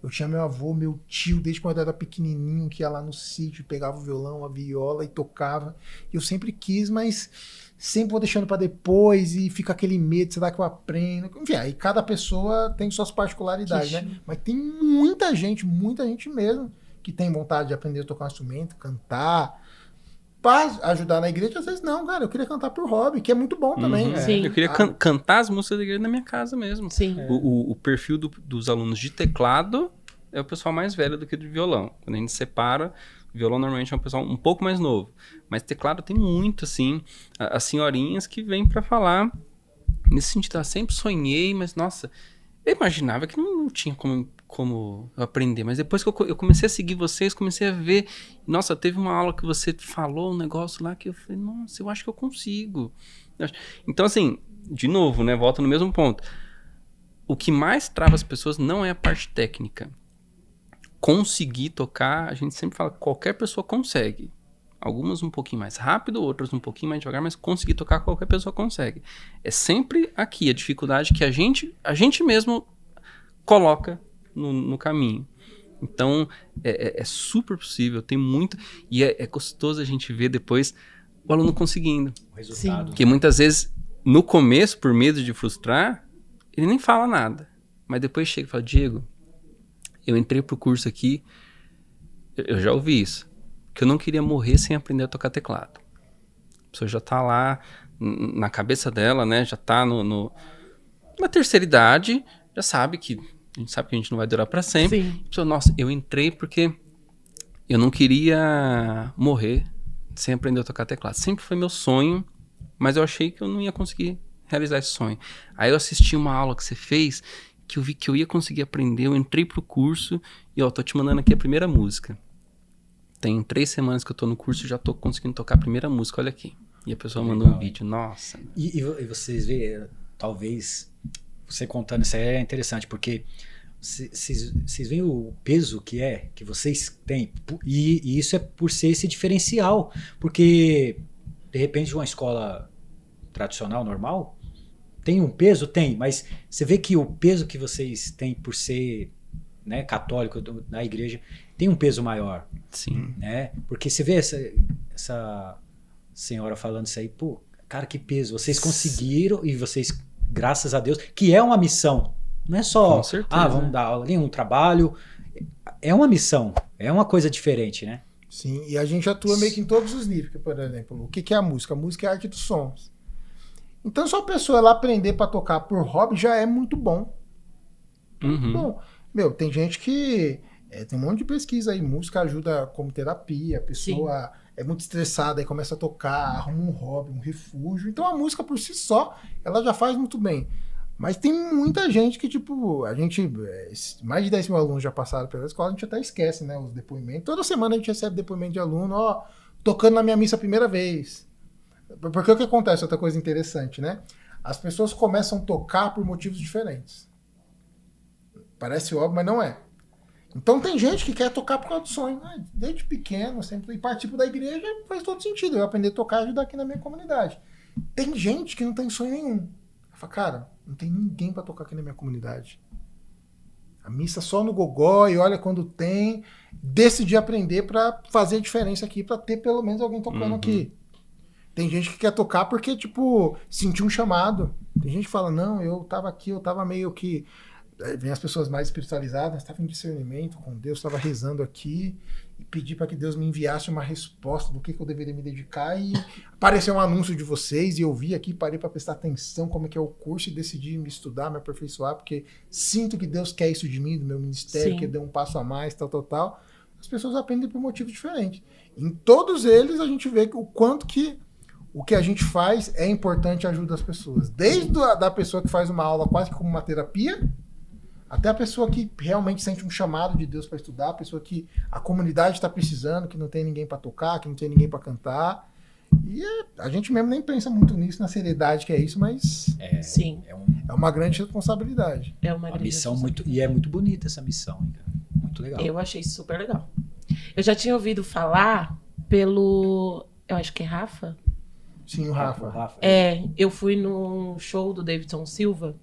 Eu tinha meu avô, meu tio, desde quando eu era pequenininho, que ia lá no sítio, pegava o violão, a viola e tocava. Eu sempre quis, mas sempre vou deixando pra depois e fica aquele medo, será que eu aprendo? Enfim, aí cada pessoa tem suas particularidades, né? Mas tem muita gente mesmo, que tem vontade de aprender a tocar um instrumento, cantar, pra ajudar na igreja. Às vezes não, cara, eu queria cantar por hobby, que é muito bom também. Sim. Eu queria cantar as músicas da igreja na minha casa mesmo. Sim. O perfil dos alunos de teclado é o pessoal mais velho do que de violão. Quando a gente separa, o violão normalmente é um pessoal um pouco mais novo. Mas teclado tem muito, assim, as senhorinhas que vêm pra falar nesse sentido. Eu sempre sonhei, mas, nossa, eu imaginava que não tinha como eu aprender. Mas depois que eu comecei a seguir vocês, comecei a ver... Nossa, teve uma aula que você falou um negócio lá que eu falei, nossa, eu acho que eu consigo. Então, assim, de novo, né? Volta no mesmo ponto. O que mais trava as pessoas não é a parte técnica. Conseguir tocar, a gente sempre fala que qualquer pessoa consegue. Algumas um pouquinho mais rápido, outras um pouquinho mais devagar, mas conseguir tocar qualquer pessoa consegue. É sempre aqui a dificuldade que a gente mesmo coloca no caminho. Então, é super possível, tem muito... E é gostoso a gente ver depois o aluno conseguindo. O resultado. Porque muitas vezes no começo, por medo de frustrar, ele nem fala nada. Mas depois chega e fala, Diego, eu entrei pro curso aqui, eu já ouvi isso, que eu não queria morrer sem aprender a tocar teclado. A pessoa já tá lá na cabeça dela, né? Já tá na terceira idade, já sabe que a gente sabe que a gente não vai durar para sempre. Sim. A pessoa, nossa, eu entrei porque eu não queria morrer sem aprender a tocar teclado. Sempre foi meu sonho, mas eu achei que eu não ia conseguir realizar esse sonho. Aí eu assisti uma aula que você fez, que eu vi que eu ia conseguir aprender, eu entrei pro curso e ó, tô te mandando aqui a primeira música. Tem 3 semanas que eu tô no curso e já tô conseguindo tocar a primeira música, olha aqui. E a pessoa mandou um vídeo, nossa. E vocês veem, talvez, você contando isso aí é interessante, porque vocês veem o peso que vocês têm, e isso é por ser esse diferencial, porque, de repente, uma escola tradicional, normal, tem um peso? Tem, mas você vê que o peso que vocês têm por ser, né, católico da igreja, tem um peso maior. Sim. Né? Porque você vê essa senhora falando isso aí, pô, cara, que peso. Vocês conseguiram e vocês, graças a Deus, que é uma missão. Não é só, vamos dar aula, nenhum trabalho. É uma missão, é uma coisa diferente, né? Sim, e a gente atua meio que em todos os níveis. Por exemplo, o que é a música? A música é a arte dos sons. Então, se a pessoa ela aprender para tocar por hobby, já é muito bom. Uhum. Bom, meu, tem gente que... tem um monte de pesquisa aí. Música ajuda como terapia. A pessoa é muito estressada e começa a tocar, arruma um hobby, um refúgio. Então, a música por si só, ela já faz muito bem. Mas tem muita gente que, tipo, a gente... mais de 10 mil alunos já passaram pela escola, a gente até esquece, né, os depoimentos. Toda semana a gente recebe depoimento de aluno, ó, tocando na minha missa a primeira vez. Porque o que acontece? Outra coisa interessante, né? As pessoas começam a tocar por motivos diferentes. Parece óbvio, mas não é. Então tem gente que quer tocar por causa do sonho. Desde pequeno, sempre. E partir da igreja faz todo sentido. Eu aprender a tocar e ajudar aqui na minha comunidade. Tem gente que não tem sonho nenhum. Eu falo, cara, não tem ninguém para tocar aqui na minha comunidade. A missa só no gogó, e olha quando tem. Decidi aprender para fazer a diferença aqui, para ter pelo menos alguém tocando aqui. Tem gente que quer tocar porque, tipo, sentiu um chamado. Tem gente que fala, não, eu tava aqui, eu tava meio que... Vem as pessoas mais espiritualizadas, estava em discernimento com Deus, estava rezando aqui e pedi para que Deus me enviasse uma resposta do que eu deveria me dedicar, e apareceu um anúncio de vocês e eu vi aqui, parei para prestar atenção como é que é o curso e decidi me estudar, me aperfeiçoar, porque sinto que Deus quer isso de mim, do meu ministério, que dê um passo a mais, tal. As pessoas aprendem por motivos diferentes. Em todos eles a gente vê o quanto que o que a gente faz é importante e ajuda as pessoas. Desde da pessoa que faz uma aula quase como uma terapia, até a pessoa que realmente sente um chamado de Deus para estudar, a pessoa que a comunidade está precisando, que não tem ninguém para tocar, que não tem ninguém para cantar. E a gente mesmo nem pensa muito nisso, na seriedade que é isso, mas Sim. É uma grande responsabilidade. É uma grande missão e é muito bonita essa missão, cara. Muito legal. Eu achei super legal. Eu já tinha ouvido falar pelo... Eu acho que é Rafa. Sim, o Rafa. Eu fui no show do Davidson Silva,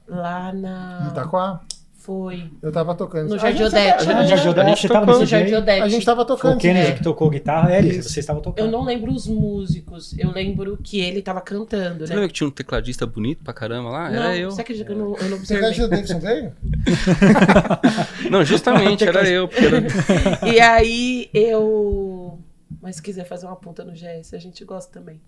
lá na... No Itaquá? Foi. Eu tava tocando. No Jardim Odete. Você tava nesse No Jardim dia aí? Odete. A gente tava Foi tocando. o Kennedy que tocou guitarra, você estava tocando. Eu não lembro os músicos, eu lembro que ele tava cantando, Você né? lembra que tinha um tecladista bonito pra caramba lá? Não, Era eu. Você acredita que eu não Você observei? acredita que o Davidson veio? Não, justamente, era eu. Porque E aí eu... Mas se quiser fazer uma ponta no GS, a gente gosta também.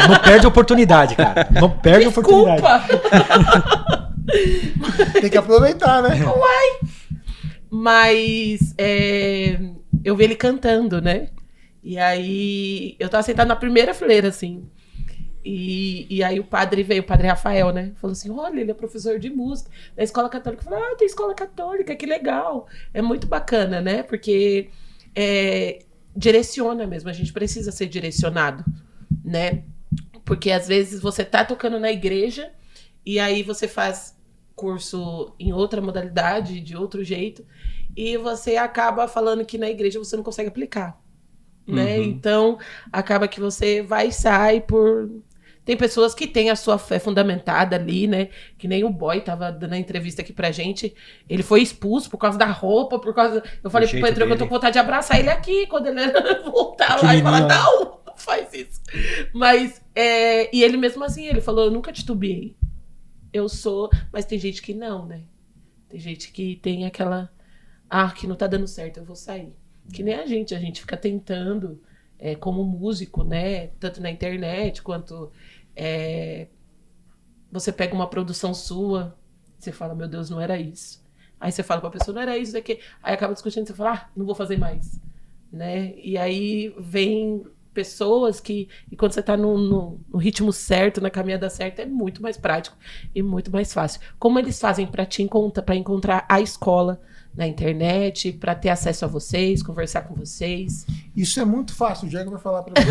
Não perde a oportunidade, cara. Não perde a oportunidade. Desculpa! Tem que aproveitar, né? Mas eu vi ele cantando, né? E aí eu tava sentada na primeira fileira, assim. E aí o padre veio, o padre Rafael, né? Falou assim, olha, ele é professor de música da escola católica. Eu falei, tem escola católica, que legal. É muito bacana, né? Porque direciona mesmo, a gente precisa ser direcionado, né? Porque às vezes você tá tocando na igreja e aí você faz curso em outra modalidade, de outro jeito, e você acaba falando que na igreja você não consegue aplicar, né? Então, acaba que você vai e sai por... Tem pessoas que têm a sua fé fundamentada ali, né? Que nem o boy tava dando a entrevista aqui pra gente. Ele foi expulso por causa da roupa, por causa... Eu falei pro Pedro que eu tô com vontade de abraçar ele aqui, quando ele voltar lá e falar, não faz isso. Mas, e ele mesmo assim, ele falou, eu nunca titubeei. Eu sou... Mas tem gente que não, né? Tem gente que tem aquela... que não tá dando certo, eu vou sair. Que nem a gente fica tentando, como músico, né? Tanto na internet, quanto... você pega uma produção sua, você fala, meu Deus, não era isso. Aí você fala pra pessoa, não era isso daqui. Aí acaba discutindo, você fala, não vou fazer mais. Né? E aí vem pessoas que... E quando você tá no ritmo certo, na caminhada certa, é muito mais prático e muito mais fácil. Como eles fazem pra encontrar a escola na internet, pra ter acesso a vocês, conversar com vocês? Isso é muito fácil, o Diego vai falar pra você.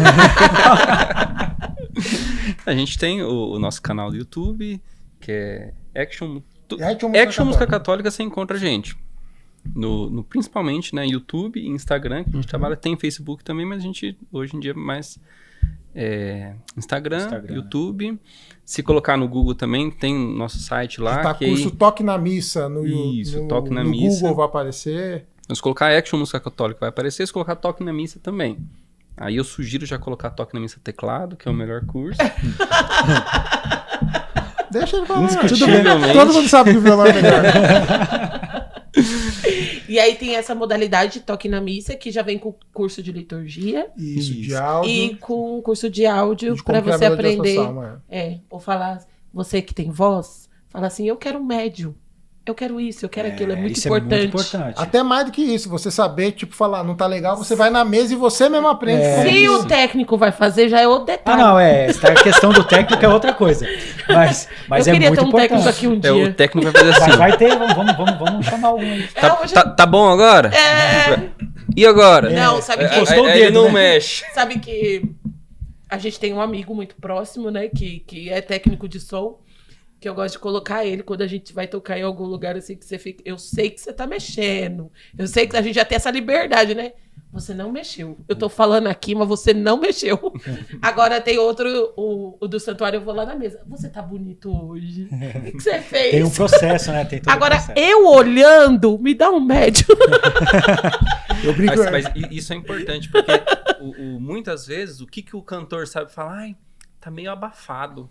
A gente tem o nosso canal do YouTube, que é Action Música Música Católica, você encontra a gente. Principalmente, né, YouTube e Instagram, que a gente trabalha. Tem Facebook também, mas a gente, hoje em dia, mais Instagram, YouTube. Se colocar no Google também, tem nosso site lá. Tá curso Toque na Missa Toque na no Missa. Google vai aparecer. Se colocar Action Música Católica vai aparecer, se colocar Toque na Missa também. Aí eu sugiro já colocar Toque na Missa Teclado, que é o melhor curso. Deixa ele falar. Indiscutivelmente. Todo mundo sabe que o violão é melhor. E aí tem essa modalidade de Toque na Missa, que já vem com curso de liturgia. Isso, de áudio. E com curso de áudio de para como você é a aprender. salma, Ou falar, você que tem voz, fala assim, eu quero um médium. Eu quero isso, eu quero aquilo. É muito isso importante. É muito importante. Até mais do que isso, você saber, tipo, falar, não tá legal, você vai na mesa e você mesmo aprende. Se o técnico vai fazer, já é outro detalhe. A questão do técnico é outra coisa. Mas eu é queria muito ter um importante. técnico aqui um dia. O técnico vai fazer assim. Mas vai ter, vamos chamar algum aí. Tá bom agora? E agora? Não, sabe que... Encostou o Ele dedo, não né? mexe. Sabe que a gente tem um amigo muito próximo, né? Que é técnico de som. Que eu gosto de colocar ele quando a gente vai tocar em algum lugar assim que você fica... Eu sei que você tá mexendo. Eu sei que a gente já tem essa liberdade, né? Você não mexeu. Eu tô falando aqui, mas você não mexeu. Agora tem outro, o do santuário, eu vou lá na mesa. Você tá bonito hoje. O que você fez? Tem um processo, né? Tem todo Agora, um processo. eu olhando, me dá um médio. Eu brinco. Mas isso é importante, porque muitas vezes, o que o cantor sabe falar? Ai, tá meio abafado.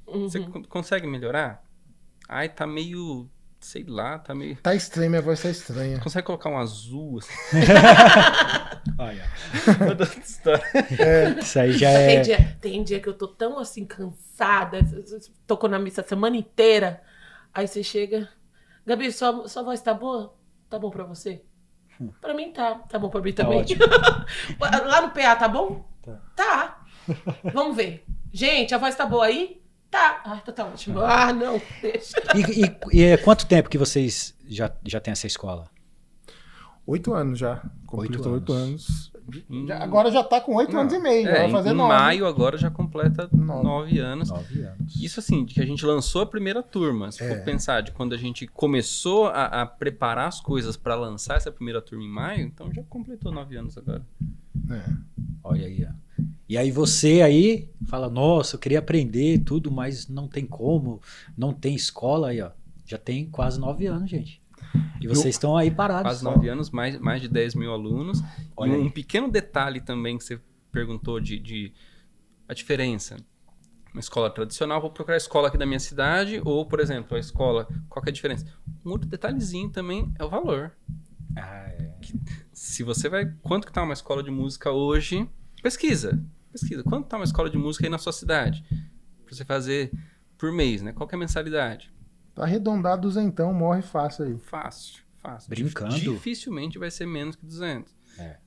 Você consegue melhorar? Ai, tá meio... Sei lá, tá meio... Tá estranho, minha voz tá estranha. Consegue colocar um azul, assim? Olha, Outra história. isso aí já é... Tem dia que eu tô tão assim, cansada. Tocou na missa a semana inteira. Aí você chega... Gabi, sua voz tá boa? Tá bom pra você? Pra mim tá. Tá bom pra mim também. Ótimo. Lá no PA tá bom? Tá. Tá. Vamos ver. Gente, a voz tá boa aí? Tá. Tá ótimo. Não, deixa. E quanto tempo que vocês já têm essa escola? 8 anos já. Completou 8 anos. anos. Agora já tá com 8 anos e meio. Vai fazer em 9. maio agora já completa 9 anos. 9 anos. Isso assim, de que a gente lançou a primeira turma. Se for pensar de quando a gente começou a preparar as coisas para lançar essa primeira turma em maio, então já completou 9 anos agora. Olha aí, ó. E aí você aí fala, nossa, eu queria aprender tudo, mas não tem como, não tem escola aí, ó. Já tem quase 9 anos, gente. E vocês estão aí parados. Quase 9 anos, mais de 10 mil alunos. Olha E aí. um pequeno detalhe também que você perguntou de a diferença. Uma escola tradicional, vou procurar a escola aqui da minha cidade, ou, por exemplo, a escola, qual que é a diferença? Um outro detalhezinho também é o valor. Se você vai... Quanto que tá uma escola de música hoje? Pesquisa. Quanto tá uma escola de música aí na sua cidade? Pra você fazer por mês, né? Qual que é a mensalidade? Tá arredondado, duzentão, morre fácil aí. Fácil. Brincando. Dificilmente vai ser menos que 200.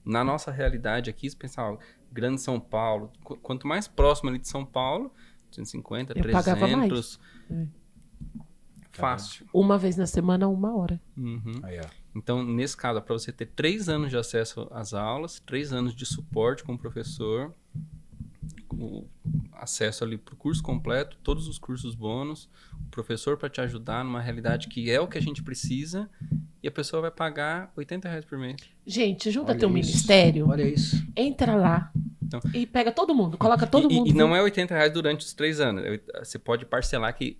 Na nossa realidade aqui, se pensar, ó, Grande São Paulo, quanto mais próximo ali de São Paulo, 250, Eu 300... pagava mais. Fácil. Uma vez na semana, 1 hora. Aí, ó. Então, nesse caso, para você ter 3 anos de acesso às aulas, 3 anos de suporte com o professor, o acesso ali para o curso completo, todos os cursos bônus, o professor para te ajudar numa realidade que é o que a gente precisa, e a pessoa vai pagar R$80 por mês. Gente, junta Olha teu isso. ministério, Olha isso. entra lá Então, e pega todo mundo, coloca todo mundo. E não é R$80 durante os 3 anos. Você pode parcelar que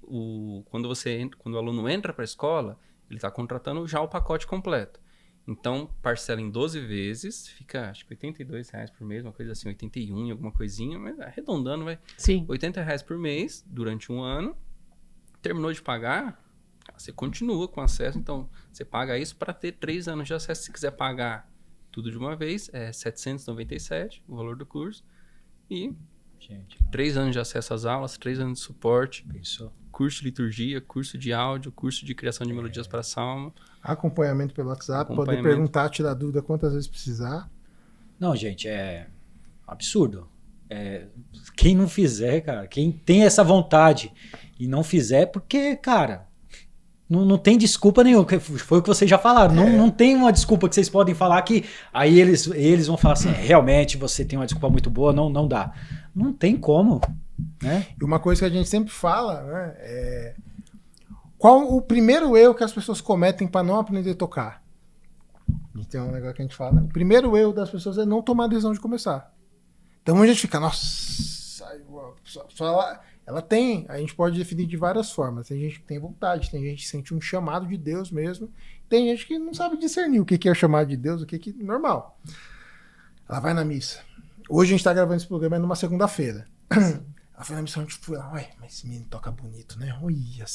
quando o aluno entra para a escola, ele está contratando já o pacote completo. Então, parcela em 12 vezes, fica acho que R$82 por mês, uma coisa assim, 81 e alguma coisinha, mas arredondando, vai. Sim. R$80 por mês, durante um ano. Terminou de pagar, você continua com acesso. Então, você paga isso para ter 3 anos de acesso. Se quiser pagar tudo de uma vez, é R$797, o valor do curso. E Gente, 3 anos de acesso às aulas, 3 anos de suporte, pensou. curso de liturgia, curso de áudio, curso de criação de melodias para salmo. Acompanhamento pelo WhatsApp, poder Acompanhamento. perguntar, tirar dúvida quantas vezes precisar. Não, gente, é absurdo. Quem não fizer, cara, quem tem essa vontade e não fizer, porque, cara, não tem desculpa nenhuma. Foi o que vocês já falaram. Não tem uma desculpa que vocês podem falar que aí eles vão falar assim, realmente você tem uma desculpa muito boa, não dá. Não tem como, né? E uma coisa que a gente sempre fala, né, é qual o primeiro erro que as pessoas cometem para não aprender a tocar? Então, é um negócio que a gente fala, né? O primeiro erro das pessoas é não tomar a decisão de começar. Então a gente fica, nossa, ela tem, a gente pode definir de várias formas. Tem gente que tem vontade, tem gente que sente um chamado de Deus mesmo, tem gente que não sabe discernir o que é chamado de Deus, o que é normal. Ela vai na missa. Hoje a gente está gravando esse programa numa segunda-feira. Ela foi na missa, a gente foi lá, ué, mas esse menino toca bonito, né? Olha,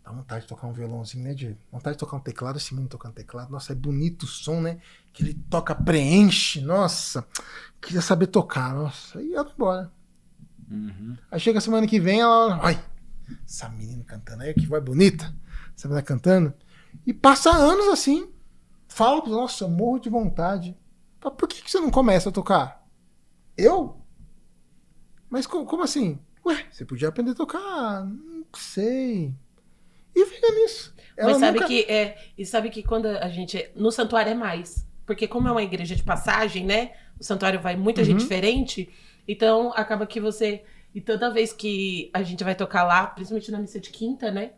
dá vontade de tocar um violãozinho, né, Diego? Vontade de tocar um teclado, esse menino tocando teclado. Nossa, é bonito o som, né? Que ele toca, preenche, nossa. Queria saber tocar, nossa. Aí ela vai embora. Uhum. Aí chega a semana que vem, ela, ai, essa menina cantando aí, que voz bonita. Essa menina cantando. E passa anos assim. Fala, nossa, eu morro de vontade. Fala, por que você não começa a tocar? Eu? Mas como assim? Ué, você podia aprender a tocar? Não sei. E fica nisso. Ela Mas sabe nunca... sabe que quando a gente... No santuário é mais. Porque como é uma igreja de passagem, né? O santuário vai muita gente diferente. Então, acaba que você... E toda vez que a gente vai tocar lá, principalmente na missa de quinta, né?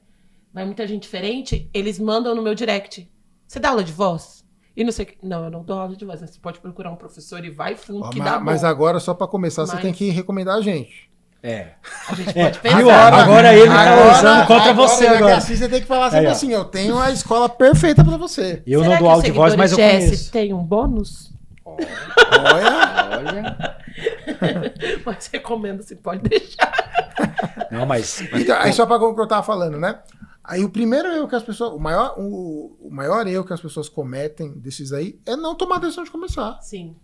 Vai muita gente diferente. Eles mandam no meu direct. Você dá aula de voz? E não sei o que... Não, eu não dou aula de voz. Você pode procurar um professor e vai fundo que dá bom. Mas agora, só pra começar, você Mas- tem que recomendar a gente. A gente pode pensar. Viu? Agora ele tá usando contra você né, agora. que assim você tem que falar sempre Aí, ó. assim, eu tenho a escola perfeita pra você. Eu Será não dou que aula de voz, mas eu seguidores GS conheço. tem um bônus? Olha. Mas recomendo, você pode deixar. Não, mas Então, aí só pra o que eu tava falando, né? Aí o primeiro erro que as pessoas... O maior erro que as pessoas cometem desses aí é não tomar a decisão de começar. Sim.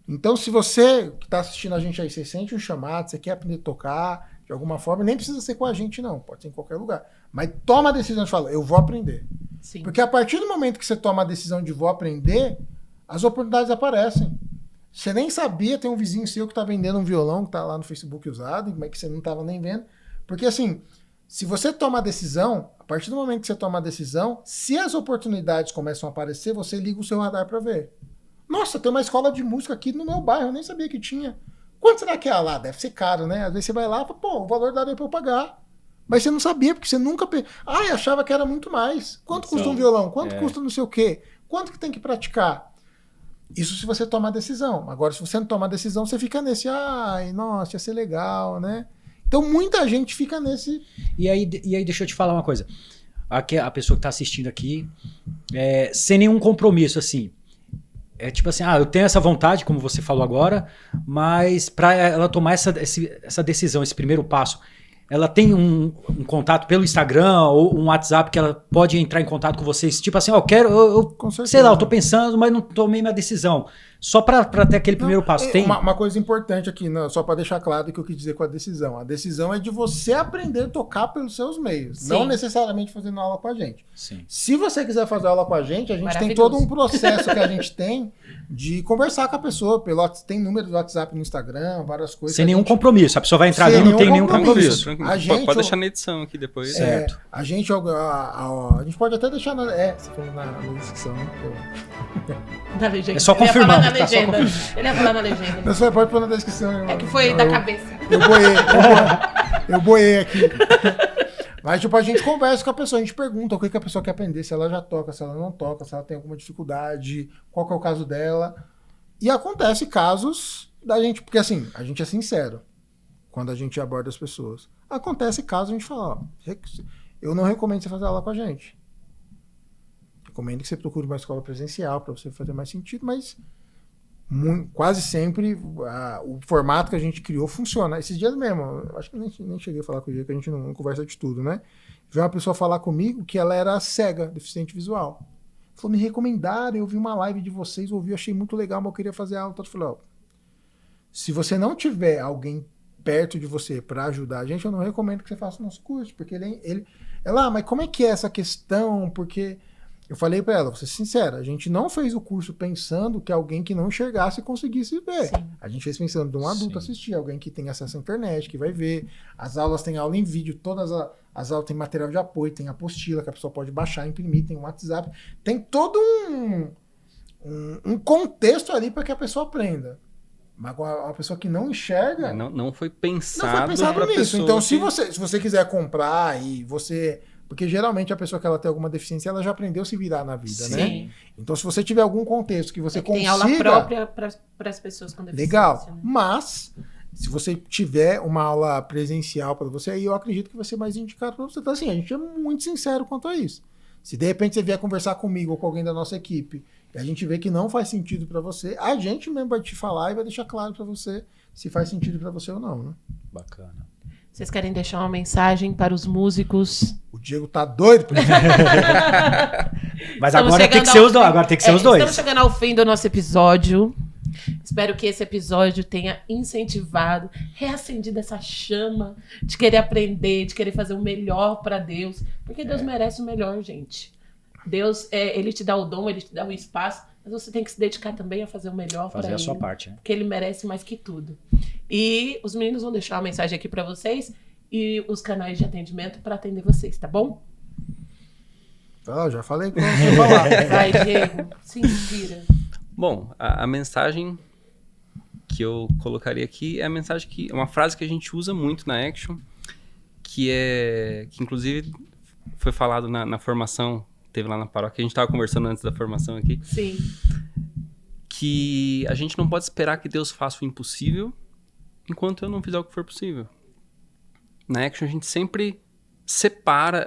Então, se você que tá assistindo a gente aí, você sente um chamado, você quer aprender a tocar de alguma forma, nem precisa ser com a gente, não. Pode ser em qualquer lugar. Mas toma a decisão de falar, eu vou aprender. Sim. Porque a partir do momento que você toma a decisão de vou aprender, as oportunidades aparecem. Você nem sabia, tem um vizinho seu que tá vendendo um violão que tá lá no Facebook usado, mas que você não tava nem vendo. Porque assim, se você toma a decisão, a partir do momento que você toma a decisão, se as oportunidades começam a aparecer, você liga o seu radar para ver. Nossa, tem uma escola de música aqui no meu bairro, eu nem sabia que tinha. Quanto será que é lá? Deve ser caro, né? Às vezes você vai lá e fala, pô, o valor daria para eu pagar. Mas você não sabia, porque você nunca... achava que era muito mais. Quanto custa um violão? Quanto custa não sei o quê? Quanto que tem que praticar? Isso se você tomar decisão. Agora, se você não tomar decisão, você fica nesse, ai, nossa, ia ser legal, né? Então, muita gente fica nesse... E aí, deixa eu te falar uma coisa. Aqui, a pessoa que tá assistindo aqui, sem nenhum compromisso, assim. É tipo assim, eu tenho essa vontade, como você falou agora, mas para ela tomar essa decisão, esse primeiro passo, ela tem um contato pelo Instagram ou um WhatsApp que ela pode entrar em contato com vocês? Tipo assim, Com certeza. sei lá, eu tô pensando, mas não tomei minha decisão. Só para ter aquele primeiro passo. Tem? Uma coisa importante aqui, só para deixar claro o que eu quis dizer com a decisão. A decisão é de você aprender a tocar pelos seus meios, Sim. não necessariamente fazendo aula com a gente. Sim. Se você quiser fazer aula com a gente tem Maravilhoso. todo um processo que a gente tem de conversar com a pessoa. Tem número do WhatsApp no Instagram, várias coisas. Sem nenhum compromisso. A pessoa vai entrar Sem ali, não tem nenhum nenhum compromisso. compromisso. A gente- Pode deixar na edição aqui depois. Certo. A gente pode até deixar você falou na descrição, né? Na legenda. É só Ele ia confirmar, falar na tá só legenda. confirmando. Ele ia falar na legenda. Você pode pôr na descrição. É que foi da cabeça. Eu boiei aqui. Mas, tipo, a gente conversa com a pessoa, a gente pergunta o que a pessoa quer aprender, se ela já toca, se ela não toca, se ela tem alguma dificuldade, qual que é o caso dela. E acontece casos da gente, porque assim, a gente é sincero quando a gente aborda as pessoas. Acontece casos a gente fala, ó, eu não recomendo você fazer aula com a gente. recomendo que você procure uma escola presencial para você fazer mais sentido, mas quase sempre o formato que a gente criou funciona. Esses dias mesmo, eu acho que nem cheguei a falar com o Diego, que a gente não conversa de tudo, né? Veio uma pessoa falar comigo que ela era cega, deficiente visual. Falou, me recomendaram, eu vi uma live de vocês, ouvi, achei muito legal, mas eu queria fazer aula. Eu falei, ó, se você não tiver alguém perto de você para ajudar a gente, eu não recomendo que você faça o nosso curso, porque ela, mas como é que é essa questão? Porque eu falei para ela, vou ser sincera, a gente não fez o curso pensando que alguém que não enxergasse conseguisse ver. Sim. A gente fez pensando de um adulto assistir, alguém que tem acesso à internet, que vai ver. As aulas têm aula em vídeo, todas as aulas têm material de apoio, tem apostila que a pessoa pode baixar, imprimir, tem um WhatsApp, tem todo um contexto ali para que a pessoa aprenda. Mas uma pessoa que não enxerga... Não foi pensado, Não foi pensado pra nisso. pessoa Então, que... se você quiser comprar e você... Porque geralmente a pessoa que ela tem alguma deficiência, ela já aprendeu a se virar na vida, né? Sim. Então, se você tiver algum contexto que você consiga... Tem aula própria para as pessoas com deficiência. Legal. Né? Mas, se você tiver uma aula presencial para você, aí eu acredito que vai ser mais indicado para você. Então, assim, a gente é muito sincero quanto a isso. Se de repente você vier conversar comigo ou com alguém da nossa equipe e a gente vê que não faz sentido para você, a gente mesmo vai te falar e vai deixar claro para você se faz sentido para você ou não, né? Bacana. Vocês querem deixar uma mensagem para os músicos? O Diego tá doido por isso. Mas Estamos agora tem que chegando ser ao os dois. fim. Agora tem que ser os dois. Estamos chegando ao fim do nosso episódio. Espero que esse episódio tenha incentivado, reacendido essa chama de querer aprender, de querer fazer o melhor para Deus. Porque Deus merece o melhor, gente. Deus, ele te dá o dom, ele te dá o espaço, mas você tem que se dedicar também a fazer o melhor para ele. Fazer a sua parte, né? Porque ele merece mais que tudo. E os meninos vão deixar uma mensagem aqui para vocês e os canais de atendimento para atender vocês, tá bom? Ah, já falei que você ia falar. Vai, Diego, se inspira. Bom, a mensagem que eu colocaria aqui é a mensagem que... uma frase que a gente usa muito na Action, que inclusive foi falado na formação, teve lá na paróquia, a gente estava conversando antes da formação aqui. Sim. Que a gente não pode esperar que Deus faça o impossível enquanto eu não fizer o que for possível. Na Action a gente sempre separa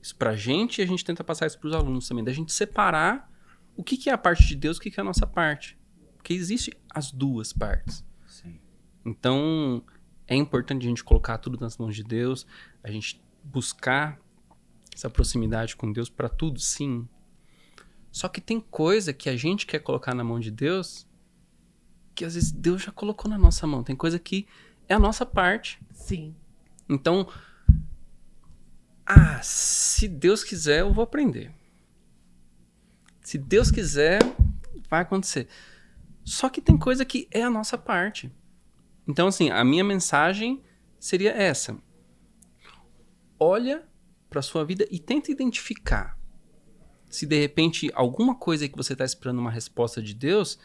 isso pra gente e a gente tenta passar isso pros alunos também, da gente separar o que é a parte de Deus e o que é a nossa parte. Porque existe as duas partes. Sim. Então, é importante a gente colocar tudo nas mãos de Deus, a gente buscar essa proximidade com Deus para tudo, sim. Só que tem coisa que a gente quer colocar na mão de Deus que às vezes Deus já colocou na nossa mão. Tem coisa que é a nossa parte. Sim. Então, se Deus quiser, eu vou aprender. Se Deus quiser, vai acontecer. Só que tem coisa que é a nossa parte. Então, assim, a minha mensagem seria essa. Olha para sua vida e tenta identificar. Se de repente alguma coisa que você está esperando uma resposta de Deus,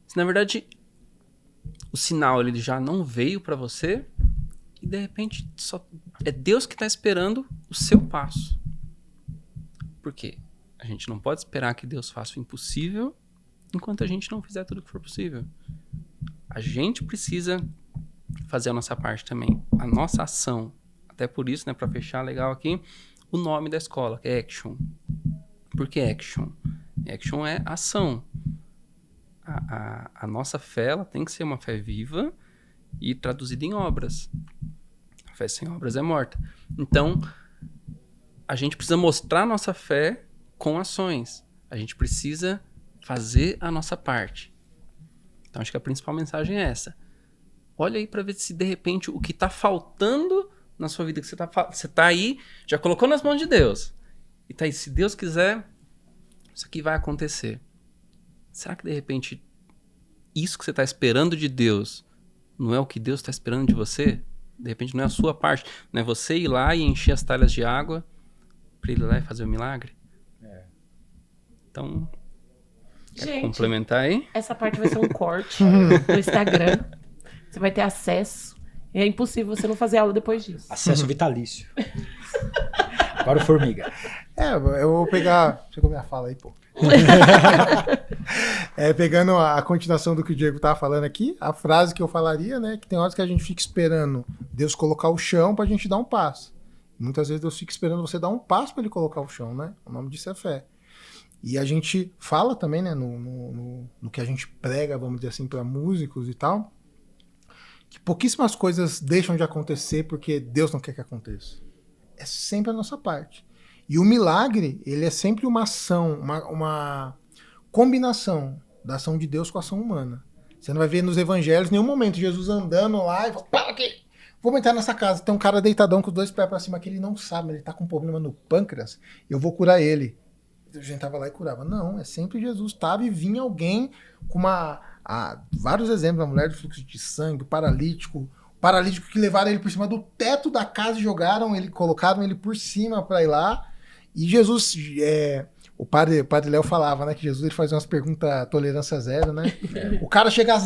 se na verdade o sinal ele já não veio para você e de repente só é Deus que está esperando o seu passo. Por quê? A gente não pode esperar que Deus faça o impossível enquanto a gente não fizer tudo o que for possível. A gente precisa fazer a nossa parte também, a nossa ação. Até por isso, né, para fechar legal aqui, o nome da escola, que é Action. Por que Action? Action é ação. A nossa fé ela tem que ser uma fé viva e traduzida em obras. A fé sem obras é morta. Então, a gente precisa mostrar a nossa fé com ações. A gente precisa fazer a nossa parte. Então, acho que a principal mensagem é essa. Olha aí para ver se, de repente, o que está faltando na sua vida, que você tá aí, já colocou nas mãos de Deus. E tá aí, se Deus quiser, isso aqui vai acontecer. Será que, de repente, isso que você está esperando de Deus não é o que Deus está esperando de você? De repente, não é a sua parte. Não é você ir lá e encher as talhas de água para ele ir lá e fazer o milagre? Então, quer Gente, complementar aí? essa parte vai ser um corte no Instagram. Você vai ter acesso. É impossível você não fazer aula depois disso. Acesso vitalício. Agora o Formiga. Eu vou pegar... Chegou minha fala aí, pô. Pegando a continuação do que o Diego tava falando aqui, a frase que eu falaria, né, que tem horas que a gente fica esperando Deus colocar o chão pra gente dar um passo. Muitas vezes Deus fica esperando você dar um passo para ele colocar o chão, né? O nome disso é fé. E a gente fala também, né, no que a gente prega, vamos dizer assim, para músicos e tal, que pouquíssimas coisas deixam de acontecer porque Deus não quer que aconteça. É sempre a nossa parte. E o milagre, ele é sempre uma ação, uma combinação da ação de Deus com a ação humana. Você não vai ver nos evangelhos em nenhum momento Jesus andando lá e fala, para aqui, vamos entrar nessa casa. Tem um cara deitadão com os 2 pés para cima que ele não sabe, ele tá com um problema no pâncreas, eu vou curar ele. A gente tava lá e curava. Não, é sempre Jesus estava e vinha alguém com vários exemplos, a mulher do fluxo de sangue, o paralítico que levaram ele por cima do teto da casa e colocaram ele por cima para ir lá. E Jesus, o padre Léo falava, né, que Jesus ele fazia umas perguntas tolerância zero, né? O cara chega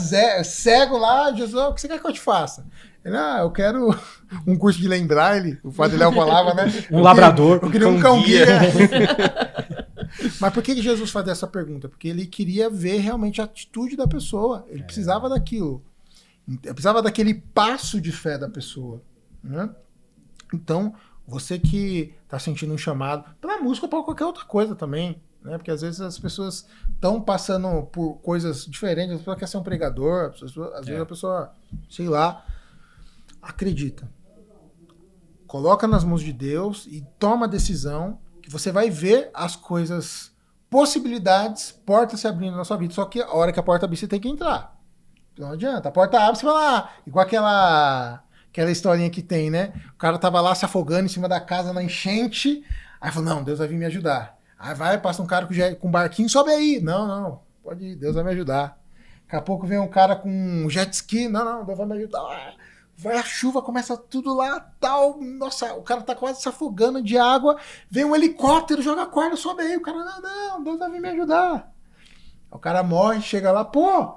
cego lá, Jesus, o que você quer que eu te faça? Ele, eu quero um curso de lembrar, o padre Léo falava, né? Labrador. Eu queria um cão guia. Mas por que Jesus fazia essa pergunta? Porque ele queria ver realmente a atitude da pessoa. Ele precisava daquilo. Ele precisava daquele passo de fé da pessoa, né? Então, você que está sentindo um chamado para música ou para qualquer outra coisa também, né? Porque às vezes as pessoas estão passando por coisas diferentes. A pessoa quer ser um pregador, às vezes a pessoa, sei lá, acredita. Coloca nas mãos de Deus e toma a decisão que você vai ver as coisas, possibilidades, portas se abrindo na sua vida. Só que a hora que a porta abrir, você tem que entrar. Não adianta. A porta abre, você vai lá. Igual aquela historinha que tem, né? O cara tava lá se afogando em cima da casa na enchente. Aí falou, não, Deus vai vir me ajudar. Aí passa um cara com um barquinho, sobe aí. Não, pode ir, Deus vai me ajudar. Daqui a pouco vem um cara com um jet ski. Não, Deus vai me ajudar. Vai a chuva, começa tudo lá, tal. Nossa, o cara tá quase se afogando de água. Vem um helicóptero, joga a corda, sobe aí. O cara, não, Deus vai vir me ajudar. O cara morre, chega lá, pô,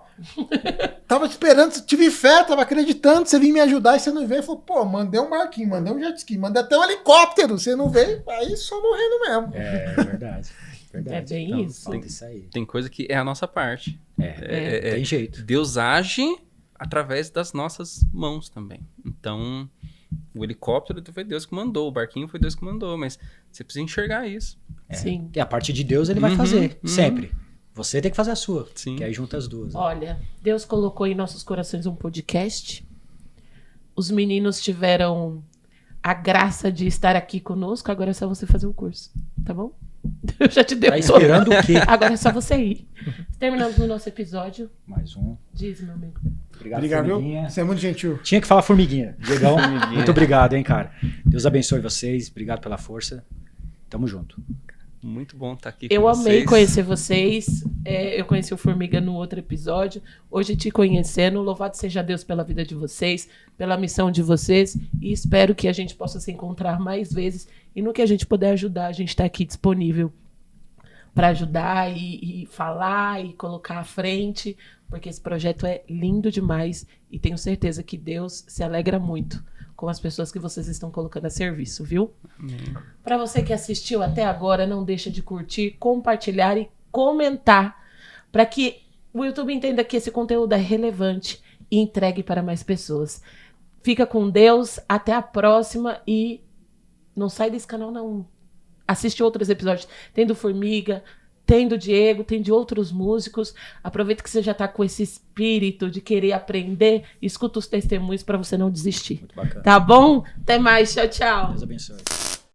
tava esperando, tive fé, tava acreditando, você vinha me ajudar e você não veio. Falou, pô, mandei um barquinho, mandei um jet ski, mandei até um helicóptero, você não veio, aí só morrendo mesmo. É verdade. É bem isso. Tem coisa que é a nossa parte. Tem jeito. Deus age através das nossas mãos também. Então, o helicóptero foi Deus que mandou, o barquinho foi Deus que mandou, mas você precisa enxergar isso. Sim. E a parte de Deus ele vai fazer, sempre. Você tem que fazer a sua, Sim. Que aí junta as duas. Né? Olha, Deus colocou em nossos corações um podcast. Os meninos tiveram a graça de estar aqui conosco, agora é só você fazer o curso, tá bom? Eu já te dei Tá esperando o quê? Agora é só você ir. Terminamos o nosso episódio. Mais um. Diz, meu amigo. Obrigado, formiguinha. Você é muito gentil. Tinha que falar formiguinha. Diegão, muito obrigado, hein, cara. Deus abençoe vocês. Obrigado pela força. Tamo junto. Muito bom estar aqui Eu com amei vocês. conhecer vocês. Eu conheci o Formiga no outro episódio. Hoje te conhecendo. Louvado seja Deus pela vida de vocês, pela missão de vocês. E espero que a gente possa se encontrar mais vezes. E no que a gente puder ajudar, a gente está aqui disponível para ajudar e falar e colocar à frente. Porque esse projeto é lindo demais. E tenho certeza que Deus se alegra muito com as pessoas que vocês estão colocando a serviço, viu? Para você que assistiu até agora, não deixa de curtir, compartilhar e comentar, para que o YouTube entenda que esse conteúdo é relevante e entregue para mais pessoas. Fica com Deus, até a próxima e não sai desse canal não. Assiste outros episódios, tem do Formiga, tem do Diego, tem de outros músicos. Aproveita que você já está com esse espírito de querer aprender. Escuta os testemunhos para você não desistir. Muito bacana. Tá bom? Até mais. Tchau, tchau. Deus abençoe.